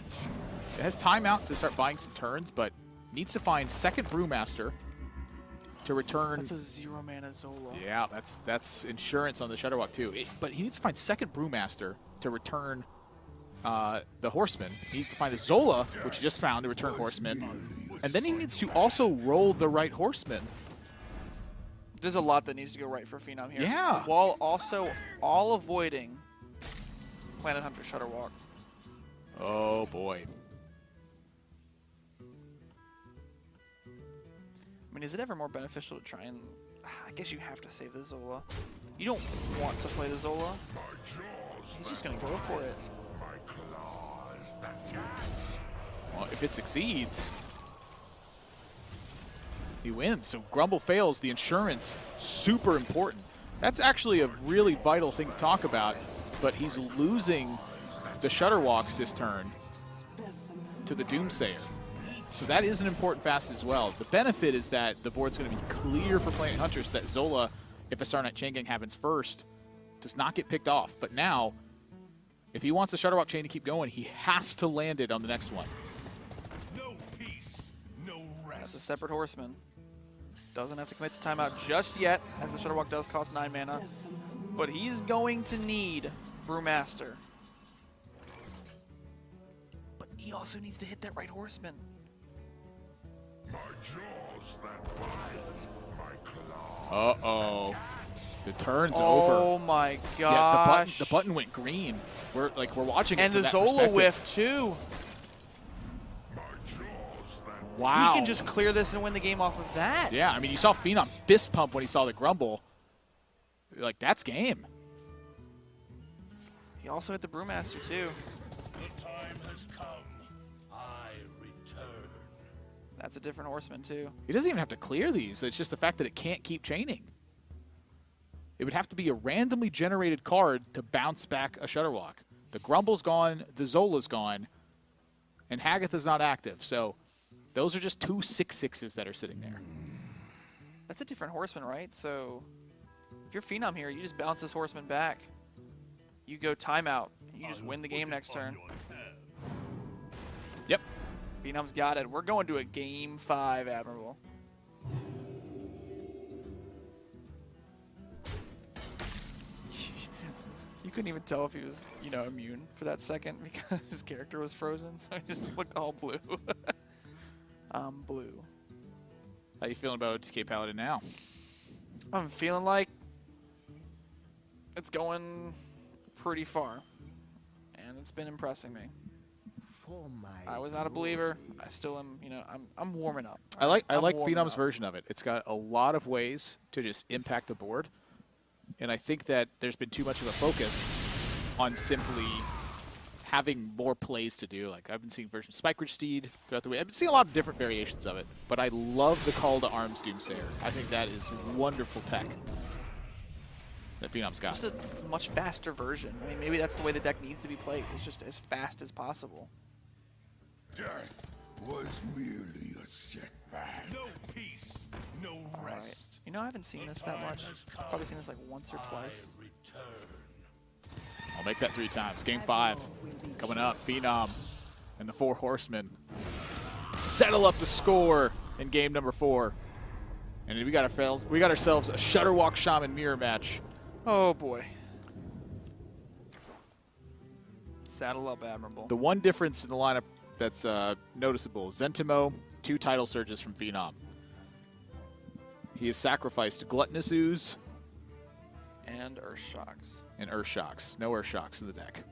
It has timeout to start buying some turns, but needs to find second Brewmaster to return. That's a 0-mana Zola. Yeah, that's insurance on the Shutterwalk too. But he needs to find second Brewmaster to return the Horseman. He needs to find a Zola, which he just found, to return Horseman. And then he needs to also roll the right Horseman. There's a lot that needs to go right for Fenom here. Yeah. While also all avoiding PlanetHunter Shutterwalk. Oh, boy. I mean, is it ever more beneficial to try and... I guess you have to save the Zola. You don't want to play the Zola. He's just going to go for it. Well, if it succeeds, he wins. So Grumble fails. The insurance, super important. That's actually a really vital thing to talk about, but he's losing the Shutterwalks this turn to the Doomsayer. So that is an important facet as well. The benefit is that the board's going to be clear for PlanetHunter so that Zola, if a Star Knight Chain Gang happens first, does not get picked off. But now, if he wants the Shutterwalk chain to keep going, he has to land it on the next one. No peace, no rest. That's a separate Horseman. Doesn't have to commit to timeout just yet, as the Shutterwalk does cost 9 mana. But he's going to need Brewmaster. But he also needs to hit that right Horseman. My jaws that bite, my claws. Uh-oh. The turn's over. Oh my Yeah, gosh. the button went green. We're watching it And from the that Zola perspective. whiff too. My jaws that Wow. He can just clear this and win the game off of that. Yeah, I mean, you saw Fenom fist pump when he saw the Grumble. Like, that's game. He also hit the Brewmaster too. the time has come. I return. That's a different Horseman too. He doesn't even have to clear these. It's just the fact that it can't keep chaining. It would have to be a randomly generated card to bounce back a Shutterwalk. The Grumble's gone, the Zola's gone, and Hagatha's not active. So those are just two 6/6s that are sitting there. That's a different Horseman, right? So if you're Fenom here, you just bounce this Horseman back. You go timeout. And you just win the game next turn. Yep. Phenom's got it. We're going to a game 5, Admirable. You couldn't even tell if he was, immune for that second because his character was frozen, so he just looked all blue. Blue. How you feeling about TK Paladin now? I'm feeling like It's going pretty far, and it's been impressing me. I was not a believer. I still am. You know, I'm warming up. I like warming Phenom's up. version of it. It's got a lot of ways to just impact the board, and I think that there's been too much of a focus on simply having more plays to do. Like, I've been seeing versions of Spike Ridge Steed throughout the way. I've been seeing a lot of different variations of it, but I love the Call to Arms Doomsayer. I think that is wonderful tech that Phenom's got. Just a much faster version. I mean, maybe that's the way the deck needs to be played. It's just as fast as possible. Death was merely a setback. No peace, no All right. rest. You know, I haven't seen this that much. Probably seen this like once or twice. I'll make that 3 times. Game 5 coming up. Phenom and the 4 Horsemen settle up the score in game number 4. And we got ourselves a Shutterwalk Shaman mirror match. Oh boy. Saddle up, Admirable. The one difference in the lineup that's noticeable, Zentimo, 2 title surges from Phenom. He has sacrificed Gluttonous Ooze And Earthshocks. and Earthshocks. No Earthshocks in the deck.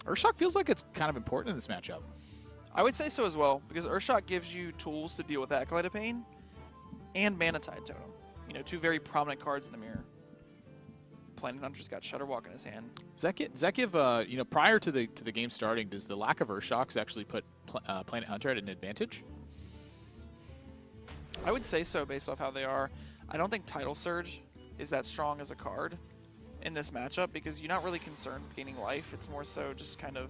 Earthshock feels like it's kind of important in this matchup. I would say so as well, because Earthshock gives you tools to deal with Acolyte of Pain and Mana Tide Totem. You know, 2 very prominent cards in the mirror. PlanetHunter's got Shutterwalk in his hand. Does that give you know, prior to the game starting, does the lack of Earthshocks actually put PlanetHunter at an advantage? I would say so based off how they are. I don't think Tidal Surge is that strong as a card in this matchup because you're not really concerned with gaining life. It's more so just kind of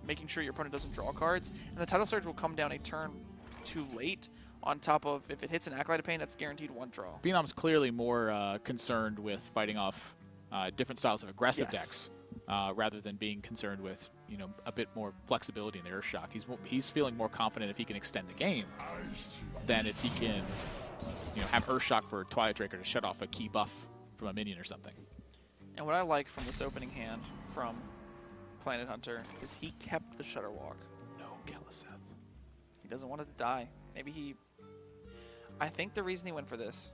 making sure your opponent doesn't draw cards. And the Tidal Surge will come down a turn too late on top of, if it hits an Acolyte of Pain, that's guaranteed 1 draw. Phenom's clearly more concerned with fighting off different styles of aggressive decks rather than being concerned with, you know, a bit more flexibility in the Earthshock. He's feeling more confident if he can extend the game than if he can, you know, have Earthshock for Twilight Draker to shut off a key buff from a minion or something. And what I like from this opening hand from PlanetHunter is he kept the Shutterwalk. No Keleseth. He doesn't want it to die. Maybe he... I think the reason he went for this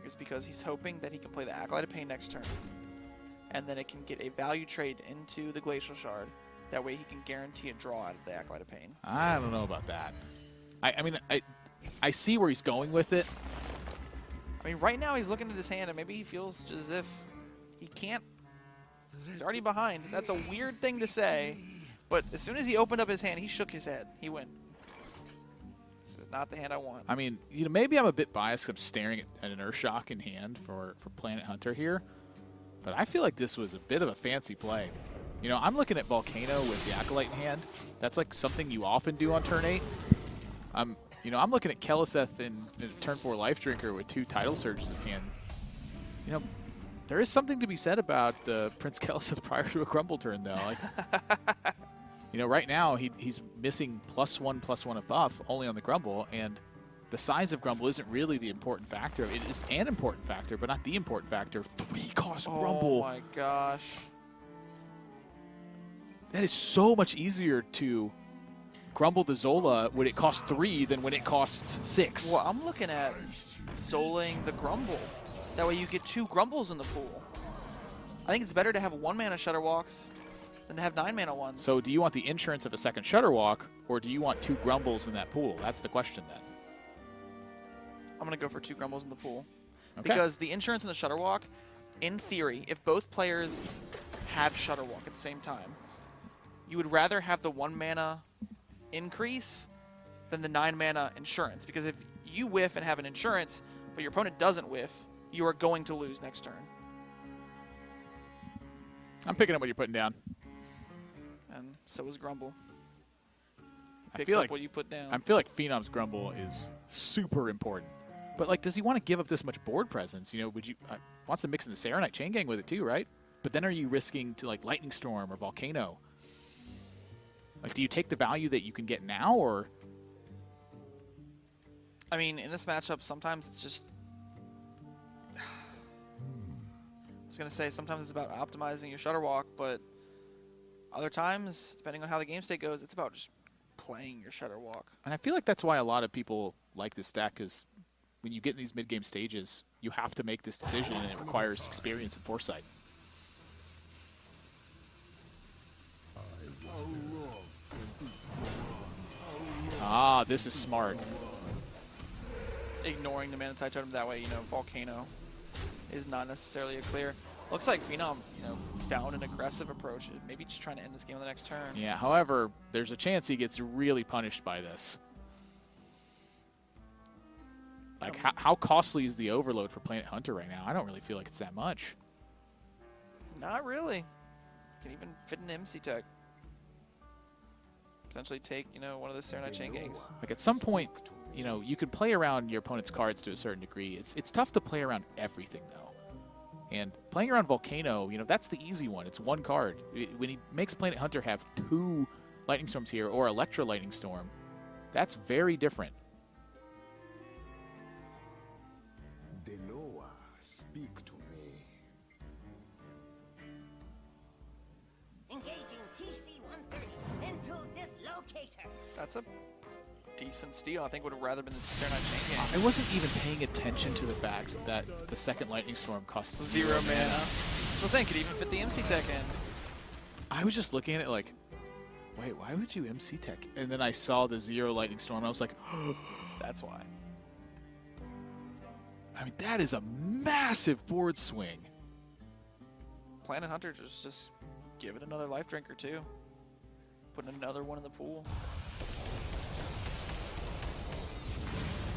is because he's hoping that he can play the Acolyte of Pain next turn. And then it can get a value trade into the Glacial Shard. That way he can guarantee a draw out of the Acolyte of Pain. I don't know about that. I mean, I see where he's going with it. I mean, right now he's looking at his hand and maybe he feels as if he can't. He's already behind. That's a weird thing to say. But as soon as he opened up his hand, he shook his head. He went, this is not the hand I want. I mean, you know, maybe I'm a bit biased 'cause I'm staring at an Earthshock in hand for PlanetHunter here. But I feel like this was a bit of a fancy play. You know, I'm looking at Volcano with the Acolyte in hand. That's like something you often do on turn 8. You know, I'm looking at Keleseth in turn 4 Life Drinker with 2 Tidal Surges in hand. You know, there is something to be said about Prince Keleseth prior to a Grumble turn, though. Like, you know, right now he's missing +1/+1 of buff only on the Grumble, and the size of Grumble isn't really the important factor. It is an important factor, but not the important factor. 3-cost Grumble. Oh my gosh. That is so much easier to Grumble the Zola when it costs 3 than when it costs 6. Well, I'm looking at Zolaing the Grumble. That way you get 2 Grumbles in the pool. I think it's better to have 1-mana Shutterwalks than to have 9-mana ones. So do you want the insurance of a second Shutterwalk, or do you want 2 Grumbles in that pool? That's the question then. I'm going to go for 2 Grumbles in the pool. Okay. Because the insurance and the Shutterwalk, in theory, if both players have Shutterwalk at the same time, you would rather have the 1-mana increase than the 9-mana insurance. Because if you whiff and have an insurance, but your opponent doesn't whiff, you are going to lose next turn. I'm picking up what you're putting down. And so is Grumble. I Picks feel up like what you put down. I feel like Phenom's Grumble is super important. But, like, does he want to give up this much board presence? You know, would you wants to mix in the Saronite Chain Gang with it too, right? But then are you risking to, like, Lightning Storm or Volcano? Like, do you take the value that you can get now, or? I mean, in this matchup, sometimes it's just... I was going to say, sometimes it's about optimizing your Shutterwalk, but other times, depending on how the game state goes, it's about just playing your Shutterwalk. And I feel like that's why a lot of people like this deck, is when you get in these mid-game stages, you have to make this decision, and it requires experience and foresight. Ah, this is smart. Ignoring the mana type totem that way, you know, Volcano is not necessarily a clear. Looks like Fenom, you know, found an aggressive approach. Maybe just trying to end this game on the next turn. Yeah, however, there's a chance he gets really punished by this. Like, how costly is the overload for PlanetHunter right now? I don't really feel like it's that much. Not really. Can even fit an MC tech. Potentially take, you know, one of the Serenite Chain Gangs. Like, at some point, you know, you can play around your opponent's cards to a certain degree. It's tough to play around everything, though. And playing around Volcano, you know, that's the easy one. It's one card. When he makes PlanetHunter have 2 Lightning Storms here or Electro Lightning Storm, that's very different. Denoa, speak to me. Engaging TC-130 into dislocator. That's a decent steal. I think would have rather been the Serenite Chain Gang. I wasn't even paying attention to the fact that the second Lightning Storm costs 0 mana. So I'm saying could even fit the MC tech in. I was just looking at it like, wait, why would you MC tech? And then I saw the 0 Lightning Storm. I was like, That's why. I mean, that is a massive board swing. PlanetHunter just give it another life drink or 2. Put another one in the pool.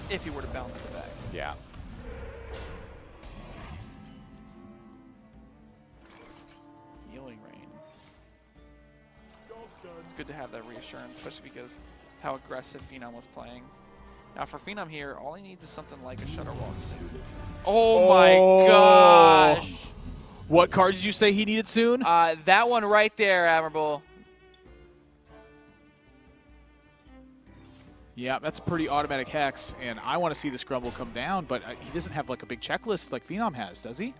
If he were to bounce the back. Yeah. Healing Rain. It's good to have that reassurance, especially because how aggressive Fenom was playing. Now for Fenom here, all he needs is something like a Shutterwalk soon. Oh my gosh! What card did you say he needed soon? That one right there, Admirable. Yeah, that's a pretty automatic hex, and I want to see this Grumble come down, but he doesn't have like a big checklist like Fenom has, does he?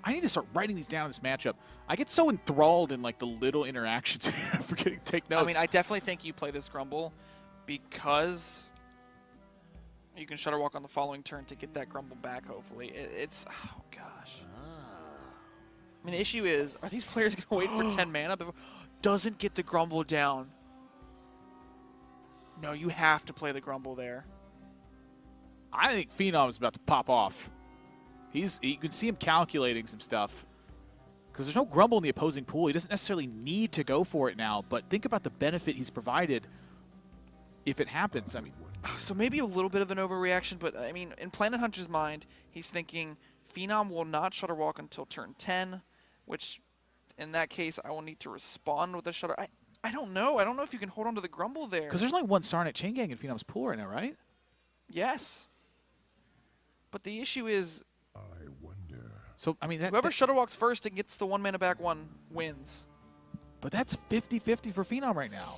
I need to start writing these down in this matchup. I get so enthralled in like the little interactions I'm forgetting to take notes. I mean, I definitely think you play this Grumble because you can Shutterwalk on the following turn to get that Grumble back, hopefully. It's, oh gosh. I mean, the issue is, are these players going to wait for 10 mana before? Doesn't get the Grumble down. No, you have to play the Grumble there. I think Fenom is about to pop off. You can see him calculating some stuff. Because there's no Grumble in the opposing pool. He doesn't necessarily need to go for it now, but think about the benefit he's provided if it happens. I mean, so maybe a little bit of an overreaction, but I mean, in PlanetHunter's mind, he's thinking Fenom will not Shutterwalk until turn 10, which in that case, I will need to respond with a Shutter. I don't know. I don't know if you can hold on to the Grumble there. because there's only one Sarnet Chain Gang in Phenom's pool right now, right? Yes. But the issue is, I wonder. So, I mean, whoever Shutterwalks first and gets the 1 mana back 1 wins. but that's 50-50 for Fenom right now.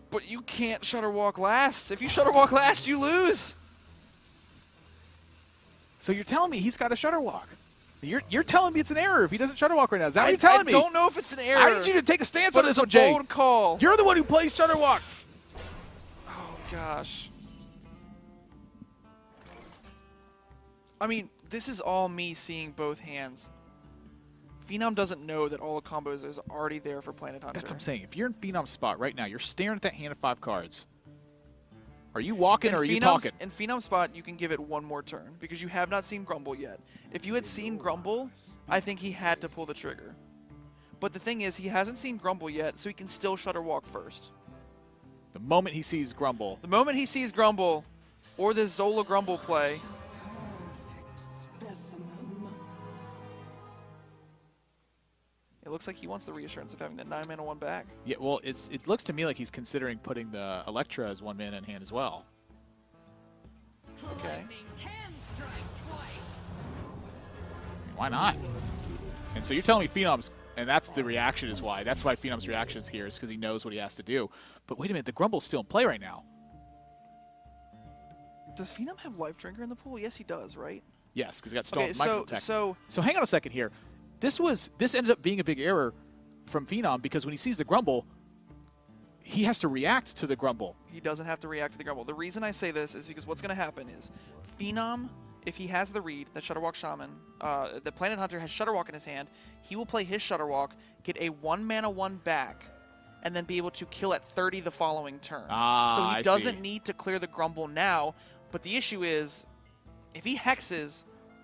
But you can't Shutterwalk last. If you Shutterwalk last, you lose. So you're telling me he's got a Shutterwalk. You're telling me it's an error if he doesn't Shutterwalk right now. Is that what you're telling me? I don't know if it's an error. I need you to take a stance but on this it's one, a Jay. bold call. You're the one who plays Shutterwalk. Oh, gosh. I mean, this is all me seeing both hands. Fenom doesn't know that all the combos is already there for PlanetHunter. That's what I'm saying. If you're in Phenom's spot right now, you're staring at that hand of 5 cards. Are you walking or are you talking? In Phenom's spot, you can give it 1 more turn because you have not seen Grumble yet. If you had seen Grumble, I think he had to pull the trigger. But the thing is, he hasn't seen Grumble yet, so he can still Shutterwalk first. The moment he sees Grumble. The moment he sees Grumble, or this Zola Grumble play, it looks like he wants the reassurance of having that 9 mana 1 back. Yeah, well, it looks to me like he's considering putting the Electra as 1 mana in hand as well. Okay. I mean, why not? And so you're telling me Phenom's, and that's the reaction is why. That's why Phenom's reaction is here, is because he knows what he has to do. But wait a minute, the Grumble's still in play right now. Does Fenom have Life Drinker in the pool? Yes, he does, right? Yes, because he got Storm Okay, Microtech. so So hang on a second here. This ended up being a big error from Fenom because when he sees the Grumble, he has to react to the Grumble. He doesn't have to react to the Grumble. The reason I say this is because what's going to happen is Fenom, if he has the read, the Shutterwalk Shaman, the PlanetHunter has Shutterwalk in his hand, he will play his Shutterwalk, get a 1-mana 1 back, and then be able to kill at 30 the following turn. So he doesn't need to clear the Grumble now, but the issue is, if he hexes,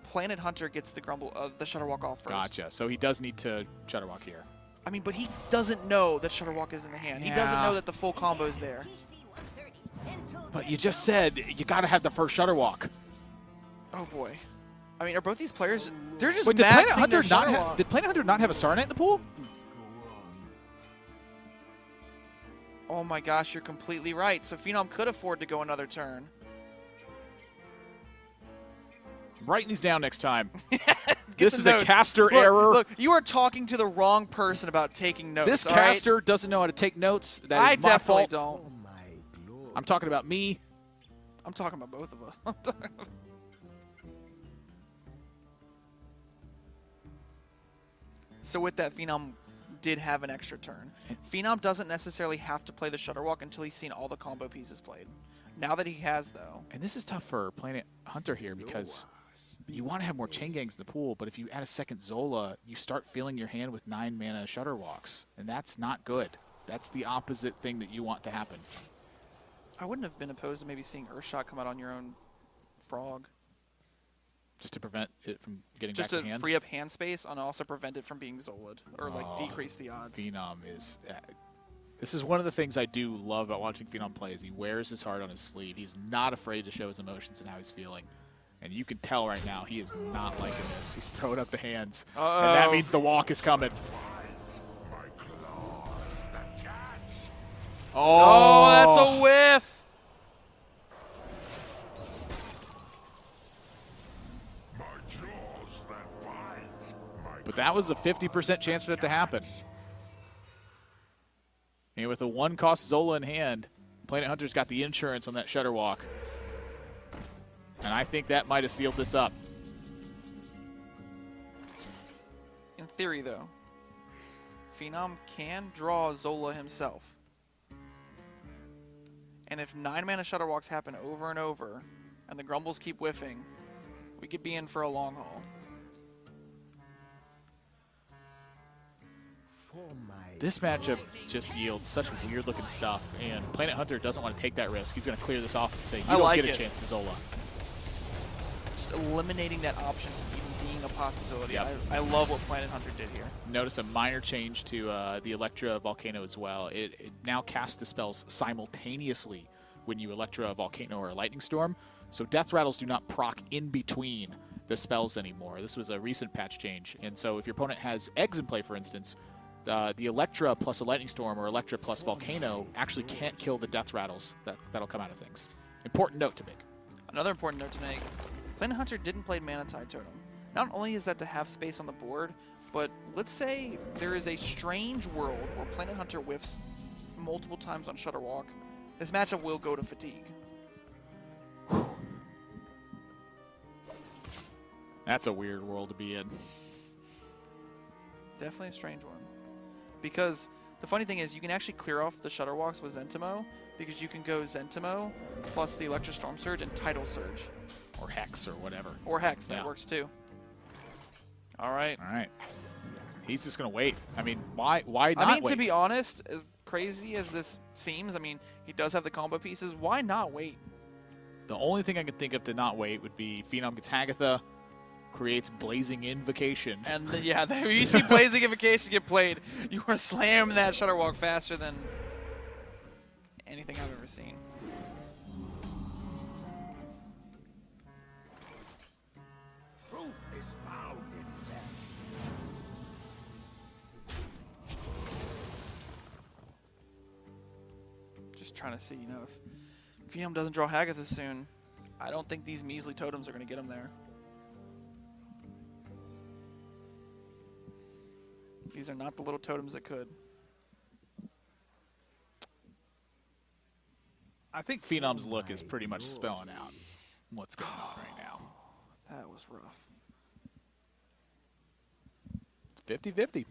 PlanetHunter gets the Grumble, the Shutterwalk off first. Gotcha. So he does need to Shutterwalk here. I mean, but he doesn't know that Shutterwalk is in the hand. He doesn't know that the full combo's there. But you just said you got to have the first Shutterwalk. Oh boy. I mean, are both these players? They're just Wait, did maxing their PlanetHunter not Shutterwalk. did PlanetHunter not have a Star Knight in the pool? Oh my gosh, you're completely right. So Fenom could afford to go another turn. I'm writing these down next time. Get This the is notes. a caster Look, error. Look, you are talking to the wrong person about taking notes. This all right? caster doesn't know how to take notes. That I is my definitely fault. don't. For my glory. I'm talking about me. I'm talking about both of us. So with that, Fenom did have an extra turn. Fenom doesn't necessarily have to play the Shutterwalk until he's seen all the combo pieces played. Now that he has, though, And this is tough for PlanetHunter here because you want to have more chain gangs in the pool, but if you add a second Zola, you start filling your hand with 9-mana Shutterwalks, and that's not good. That's the opposite thing that you want to happen. I wouldn't have been opposed to maybe seeing Earthshot come out on your own Frog. Just to prevent it from getting Just back to to hand. free up hand space and also prevent it from being Zola'd or like decrease the odds. Fenom is... this is one of the things I do love about watching Fenom play is he wears his heart on his sleeve. He's not afraid to show his emotions and how he's feeling. And you can tell right now he is not liking this. He's throwing up the hands. Uh-oh. And that means the walk is coming. My claws that catch. Oh, that's a whiff! My jaws that bite. My But that was a 50% chance for that to happen. And with a 1-cost Zola in hand, PlanetHunter's got the insurance on that Shutterwalk. And I think that might have sealed this up. In theory, though, Fenom can draw Zola himself. And if 9-mana Shutterwalks happen over and over, and the Grumbles keep whiffing, we could be in for a long haul. for my This matchup just yields such weird-looking stuff, and PlanetHunter doesn't want to take that risk. He's going to clear this off and say, you I don't like get a it. chance to Zola. Just eliminating that option from even being a possibility. Yep. I love what PlanetHunter did here. Notice a minor change to the Electra Volcano as well. It now casts the spells simultaneously when you Electra a Volcano or a Lightning Storm, so Death Rattles do not proc in between the spells anymore. This was a recent patch change, and so if your opponent has Eggs in play, for instance, the Electra plus a Lightning Storm or Electra plus Volcano actually can't kill the Death Rattles that'll come out of things. Important note to make. Another important note to make, PlanetHunter didn't play Mana Tide Totem. Not only is that to have space on the board, but let's say there is a strange world where PlanetHunter whiffs multiple times on Shutterwalk. This matchup will go to Fatigue. That's a weird world to be in. Definitely a strange one. Because the funny thing is you can actually clear off the Shutterwalks with Zentimo, because you can go Zentimo plus the Electra Storm Surge and Tidal Surge. Or Hex or whatever. Or Hex, that Yeah. works too. Alright. All right. He's just going to wait. I mean, why not I mean, wait? to be honest, as crazy as this seems, I mean, he does have the combo pieces. Why not wait? The only thing I can think of to not wait would be Fenom gets Hagatha, creates Blazing Invocation. And yeah, you see Blazing Invocation get played, you are slamming that Shutterwalk faster than anything I've ever seen. truth is found in death. Just trying to see, you know, if Fenom doesn't draw Hagatha soon, I don't think these measly totems are going to get him there. These are not the little totems that could. I think Phenom's look is pretty much spelling out what's going on right now. That was rough. It's 50-50.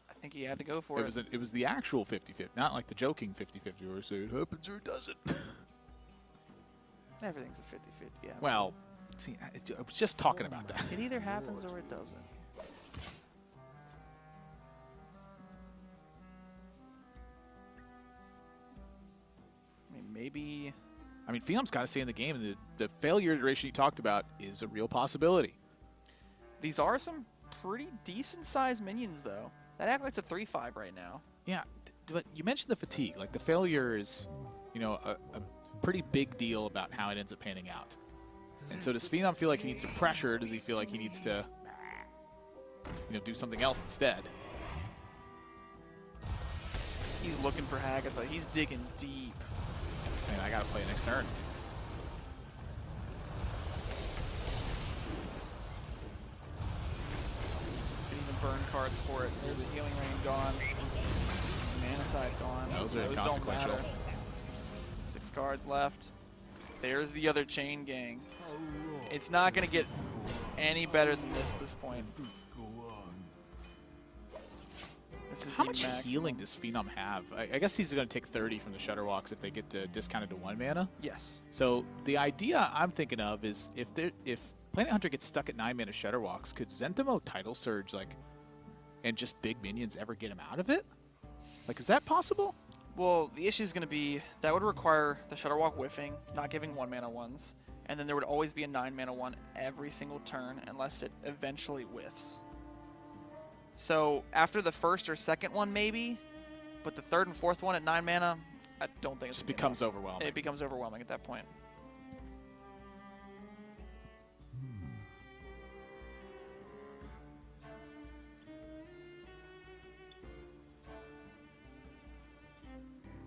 I think he had to go for It was it was the actual 50-50, not like the joking 50-50 where you say it happens or it doesn't. Everything's a 50-50, yeah. Well, see, I was just talking about that. It either happens or it doesn't. I mean, maybe... I mean, Fenom's got to stay in the game, and the failure iteration you talked about is a real possibility. These are some pretty decent-sized minions, though. That Acolyte's a 3-5 right now. Yeah, but you mentioned the fatigue. Like, the failure is, you know, a pretty big deal about how it ends up panning out. And so does Fenom feel like he needs some pressure? Does he feel like he needs to, you know, do something else instead? He's looking for Hagatha. He's digging deep. Saying, I got to play next turn. Could even burn cards for it. There's a Healing Rain gone. Mana Tide gone. Those are don't inconsequential. matter. 6 cards left. There's the other chain gang. It's not going to get any better than this at this point. This is How the much maximum. healing does Fenom have? I guess he's going to take 30 from the Shutterwalks if they get to discounted to 1 mana. Yes. So the idea I'm thinking of is if PlanetHunter gets stuck at 9 mana Shutterwalks, could Zentimo Title Surge and just big minions ever get him out of it? Like, is that possible? Well, the issue is going to be that would require the Shutterwalk whiffing, not giving 1 mana ones, and then there would always be a 9 mana one every single turn unless it eventually whiffs. So after the first or second one, maybe, but the third and fourth one at 9 mana, I don't think It it's just gonna be becomes enough. overwhelming. It becomes overwhelming at that point.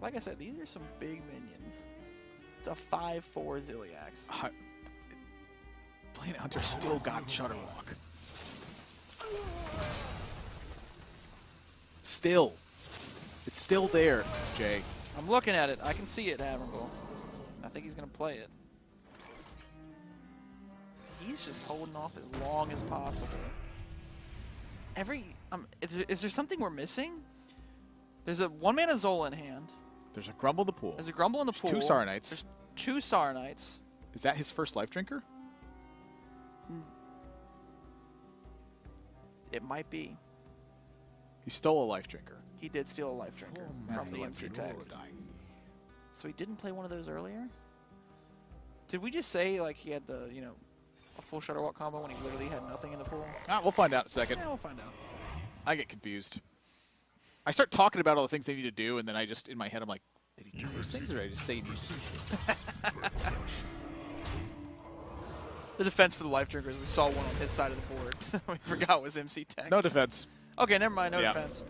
Like I said, these are some big minions. It's a 5/4 Ziliax. PlanetHunter still got Shutterwalk. Still. It's still there, Jay. I'm looking at it. I can see it, Admirable. I think he's going to play it. He's just holding off as long as possible. Is there something we're missing? There's a 1 mana Zola in hand. There's a Grumble in the pool. There's a Grumble in the pool. 2 Sarnites. There's 2 Sarnites. Is that his first Life Drinker? It might be. He stole a Life Drinker. He did steal a Life Drinker from the MC tech. So he didn't play one of those earlier? Did we just say like he had the, a full Shutterwalk combo when he literally had nothing in the pool? We'll find out in a second. Yeah, we'll find out. I get confused. I start talking about all the things they need to do, and then I just, in my head, I'm like, did he do those things, or did I just say he needs to do those things? The defense for the Life Drinkers, we saw one on his side of the board. We forgot was MC tech. No defense. Okay, never mind. No Yeah. defense.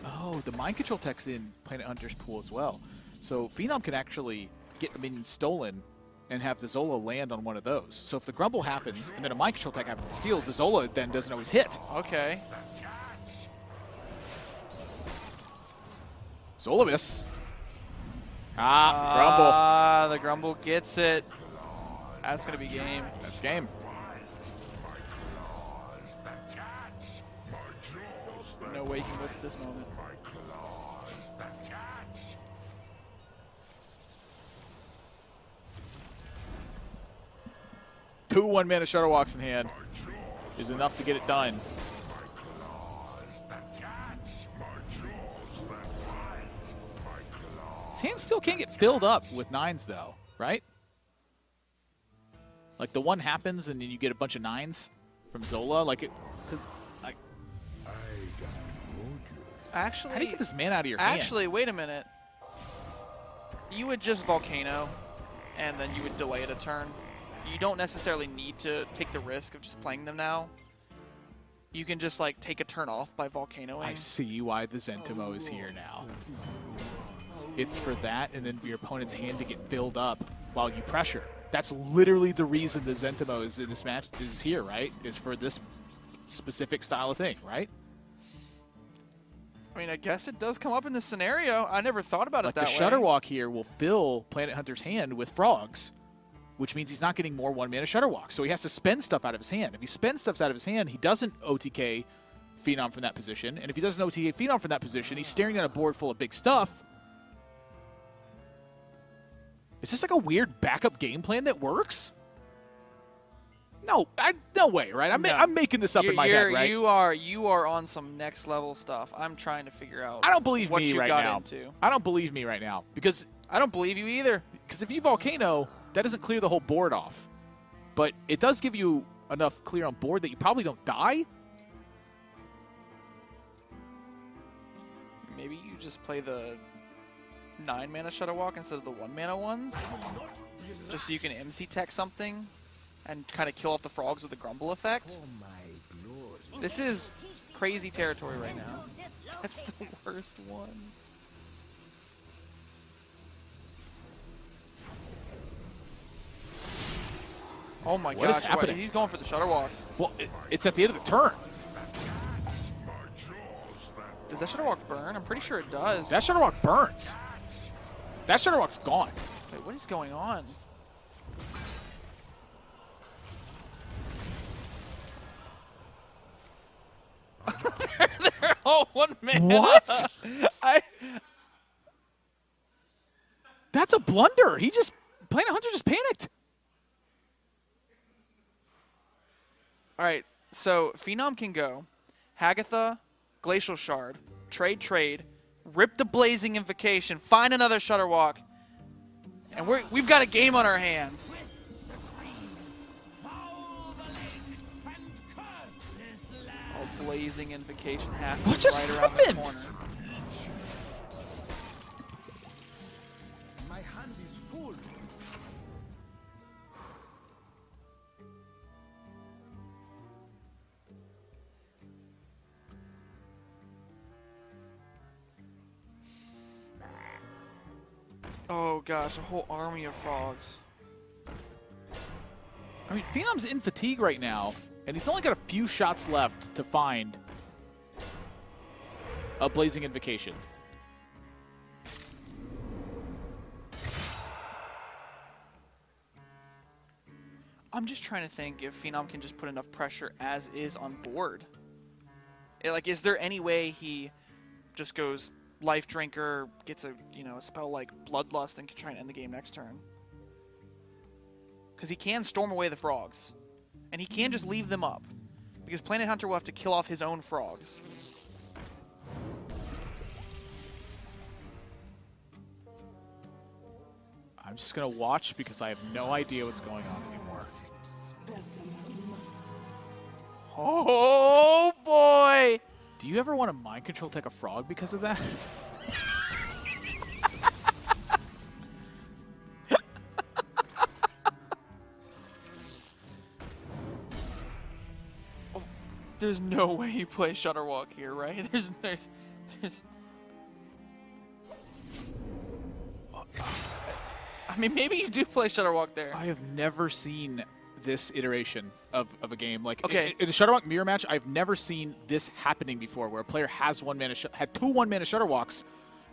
Oh, the Mind Control tech's in PlanetHunter's pool as well. So Fenom can actually get the minions stolen and have the Zola land on one of those. So if the Grumble happens, and then a Mind Control tech happens and steals, the Zola then doesn't always hit. Okay. Zola miss. Grumble. Ah, the Grumble gets it. That's going to be game. That's game. No waking with at this moment. Two 1 mana Shutterwalks in hand is enough to get it done. His hand still can't get filled up with 9s though, right? Like the one happens and then you get a bunch of 9s from Zola, like it, because like. Actually, How do you get this mana out of your hand? Actually, wait a minute. You would just Volcano, and then you would delay it a turn. You don't necessarily need to take the risk of just playing them now. You can just like take a turn off by Volcanoing. I see why the Zentimo is here now. It's for that, and then for your opponent's hand to get filled up while you pressure. That's literally the reason the Zentimo is in this match is here, right? Is for this specific style of thing, right? I mean, I guess it does come up in this scenario. I never thought about it that way. Like the Shutterwalk here will fill PlanetHunter's hand with frogs, which means he's not getting more 1 mana Shutterwalk. So he has to spend stuff out of his hand. If he spends stuff out of his hand, he doesn't OTK Fenom from that position. And if he doesn't OTK Fenom from that position, he's staring at a board full of big stuff. Is this like a weird backup game plan that works? No, no way, right? I'm making this up in my head, right? You are on some next level stuff. I'm trying to figure out. I don't believe what me you right got now. Into. I don't believe me right now because I don't believe you either. Because if you volcano, that doesn't clear the whole board off, but it does give you enough clear on board that you probably don't die. Maybe you just play the 9-mana Shutterwalk instead of the 1-mana ones, just so you can MC tech something and kind of kill off the frogs with the grumble effect. This is crazy territory right now. That's the worst one. Oh my What is gosh, happening? He's going for the Shutterwalks. Well, it's at the end of the turn. Does that Shutterwalk burn? I'm pretty sure it does. That Shutterwalk burns. That Shutterwalk's gone. Wait, what is going on? They're all 1 mana. What? That's a blunder. PlanetHunter just panicked. All right, so Fenom can go. Hagatha, Glacial Shard, trade, rip the Blazing Invocation, find another Shutterwalk, and we've got a game on our hands. Oh, Blazing Invocation has to What be just right around happened? the corner. My hand is full. Oh gosh, a whole army of frogs. I mean, Phenom's in fatigue right now, and he's only got a few shots left to find a Blazing Invocation. I'm just trying to think if Fenom can just put enough pressure as is on board. Like, is there any way he just goes Life Drinker, gets a spell like Bloodlust, and can try and end the game next turn? Because he can storm away the frogs, and he can just leave them up, because PlanetHunter will have to kill off his own frogs. I'm just going to watch because I have no idea what's going on anymore. Oh boy! Do you ever want to mind control tech a frog because of that? Oh, there's no way you play Shutterwalk here, right? There's. I mean, maybe you do play Shutterwalk there. I have never seen this iteration of a game. Like, okay, in a Shutterwalk mirror match, I've never seen this happening before, where a player has had two 1-mana Shutterwalks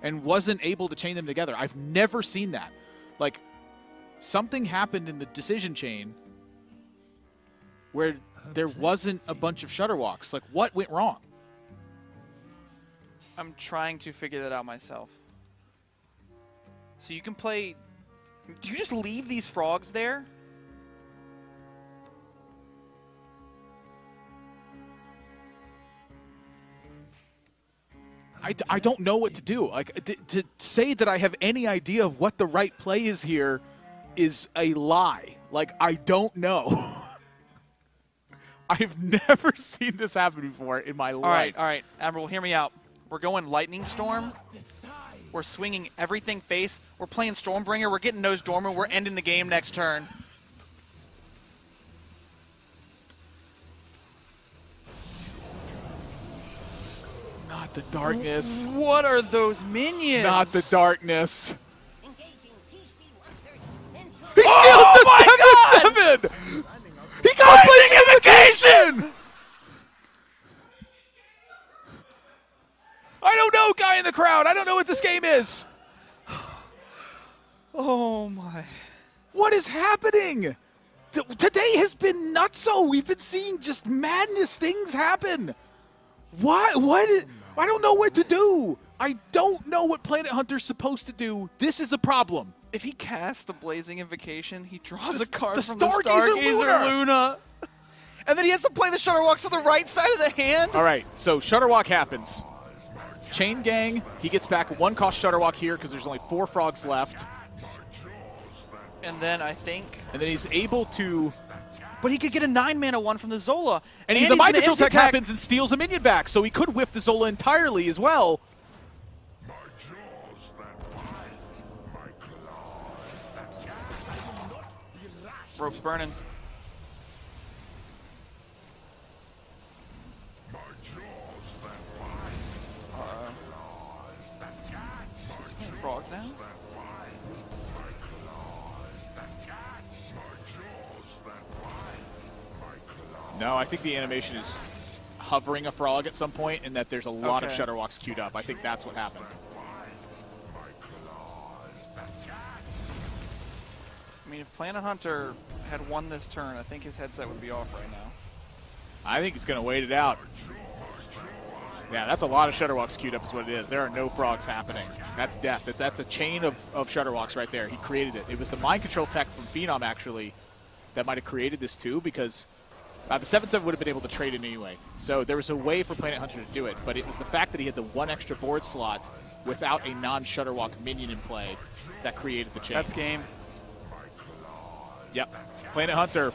and wasn't able to chain them together. I've never seen that. Like, something happened in the decision chain where there wasn't a bunch of Shutterwalks. Like, what went wrong? I'm trying to figure that out myself. So you can play... Do you just leave these frogs there? I don't know what to do. Like, to say that I have any idea of what the right play is here is a lie. Like, I don't know. I've never seen this happen before in my life. All right, Admiral, hear me out. We're going Lightning Storm. We're swinging everything face. We're playing Stormbringer. We're getting Nose Dormant. We're ending the game next turn. Not the darkness. What are those minions? Not the darkness. Engaging TC-130. He steals the 7/7! He got Blazing Invocation! I don't know, guy in the crowd. I don't know what this game is. Oh, my. What is happening? Today has been nutso. We've been seeing just madness things happen. Why? I don't know what to do. I don't know what PlanetHunter's supposed to do. This is a problem. If he casts the Blazing Invocation, he draws The- a card the from Stargazer the Stargazer Luna. Luna. And then he has to play the Shutterwalks to the right side of the hand. All right, so Shutterwalk happens. Chain Gang, he gets back 1-cost Shutterwalk here because there's only 4 frogs left. And then I think... And then he's able to... But he could get a 9-mana one from the Zola. And the he's Mind gonna Control empty tech happens and steals a minion back, so he could whiff the Zola entirely as well. Rope's burning. Is he playing frogs now? No, I think the animation is hovering a frog at some point and that there's a lot of Okay. Shutterwalks queued up. I think that's what happened. I mean, if PlanetHunter had won this turn, I think his headset would be off right now. I think he's going to wait it out. Yeah, that's a lot of Shutterwalks queued up is what it is. There are no frogs happening. That's death. That's a chain of Shutterwalks right there. He created it. It was the Mind Control tech from Fenom, actually, that might have created this too, because the 7/7 would have been able to trade it anyway. So there was a way for PlanetHunter to do it, but it was the fact that he had the 1 extra board slot without a non-Shutterwalk minion in play that created the chain. That's game. Yep. PlanetHunter,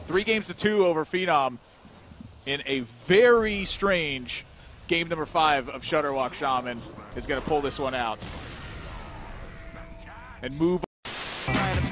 3-2 over Fenom in a very strange game number 5 of Shutterwalk Shaman is going to pull this one out and move. All right,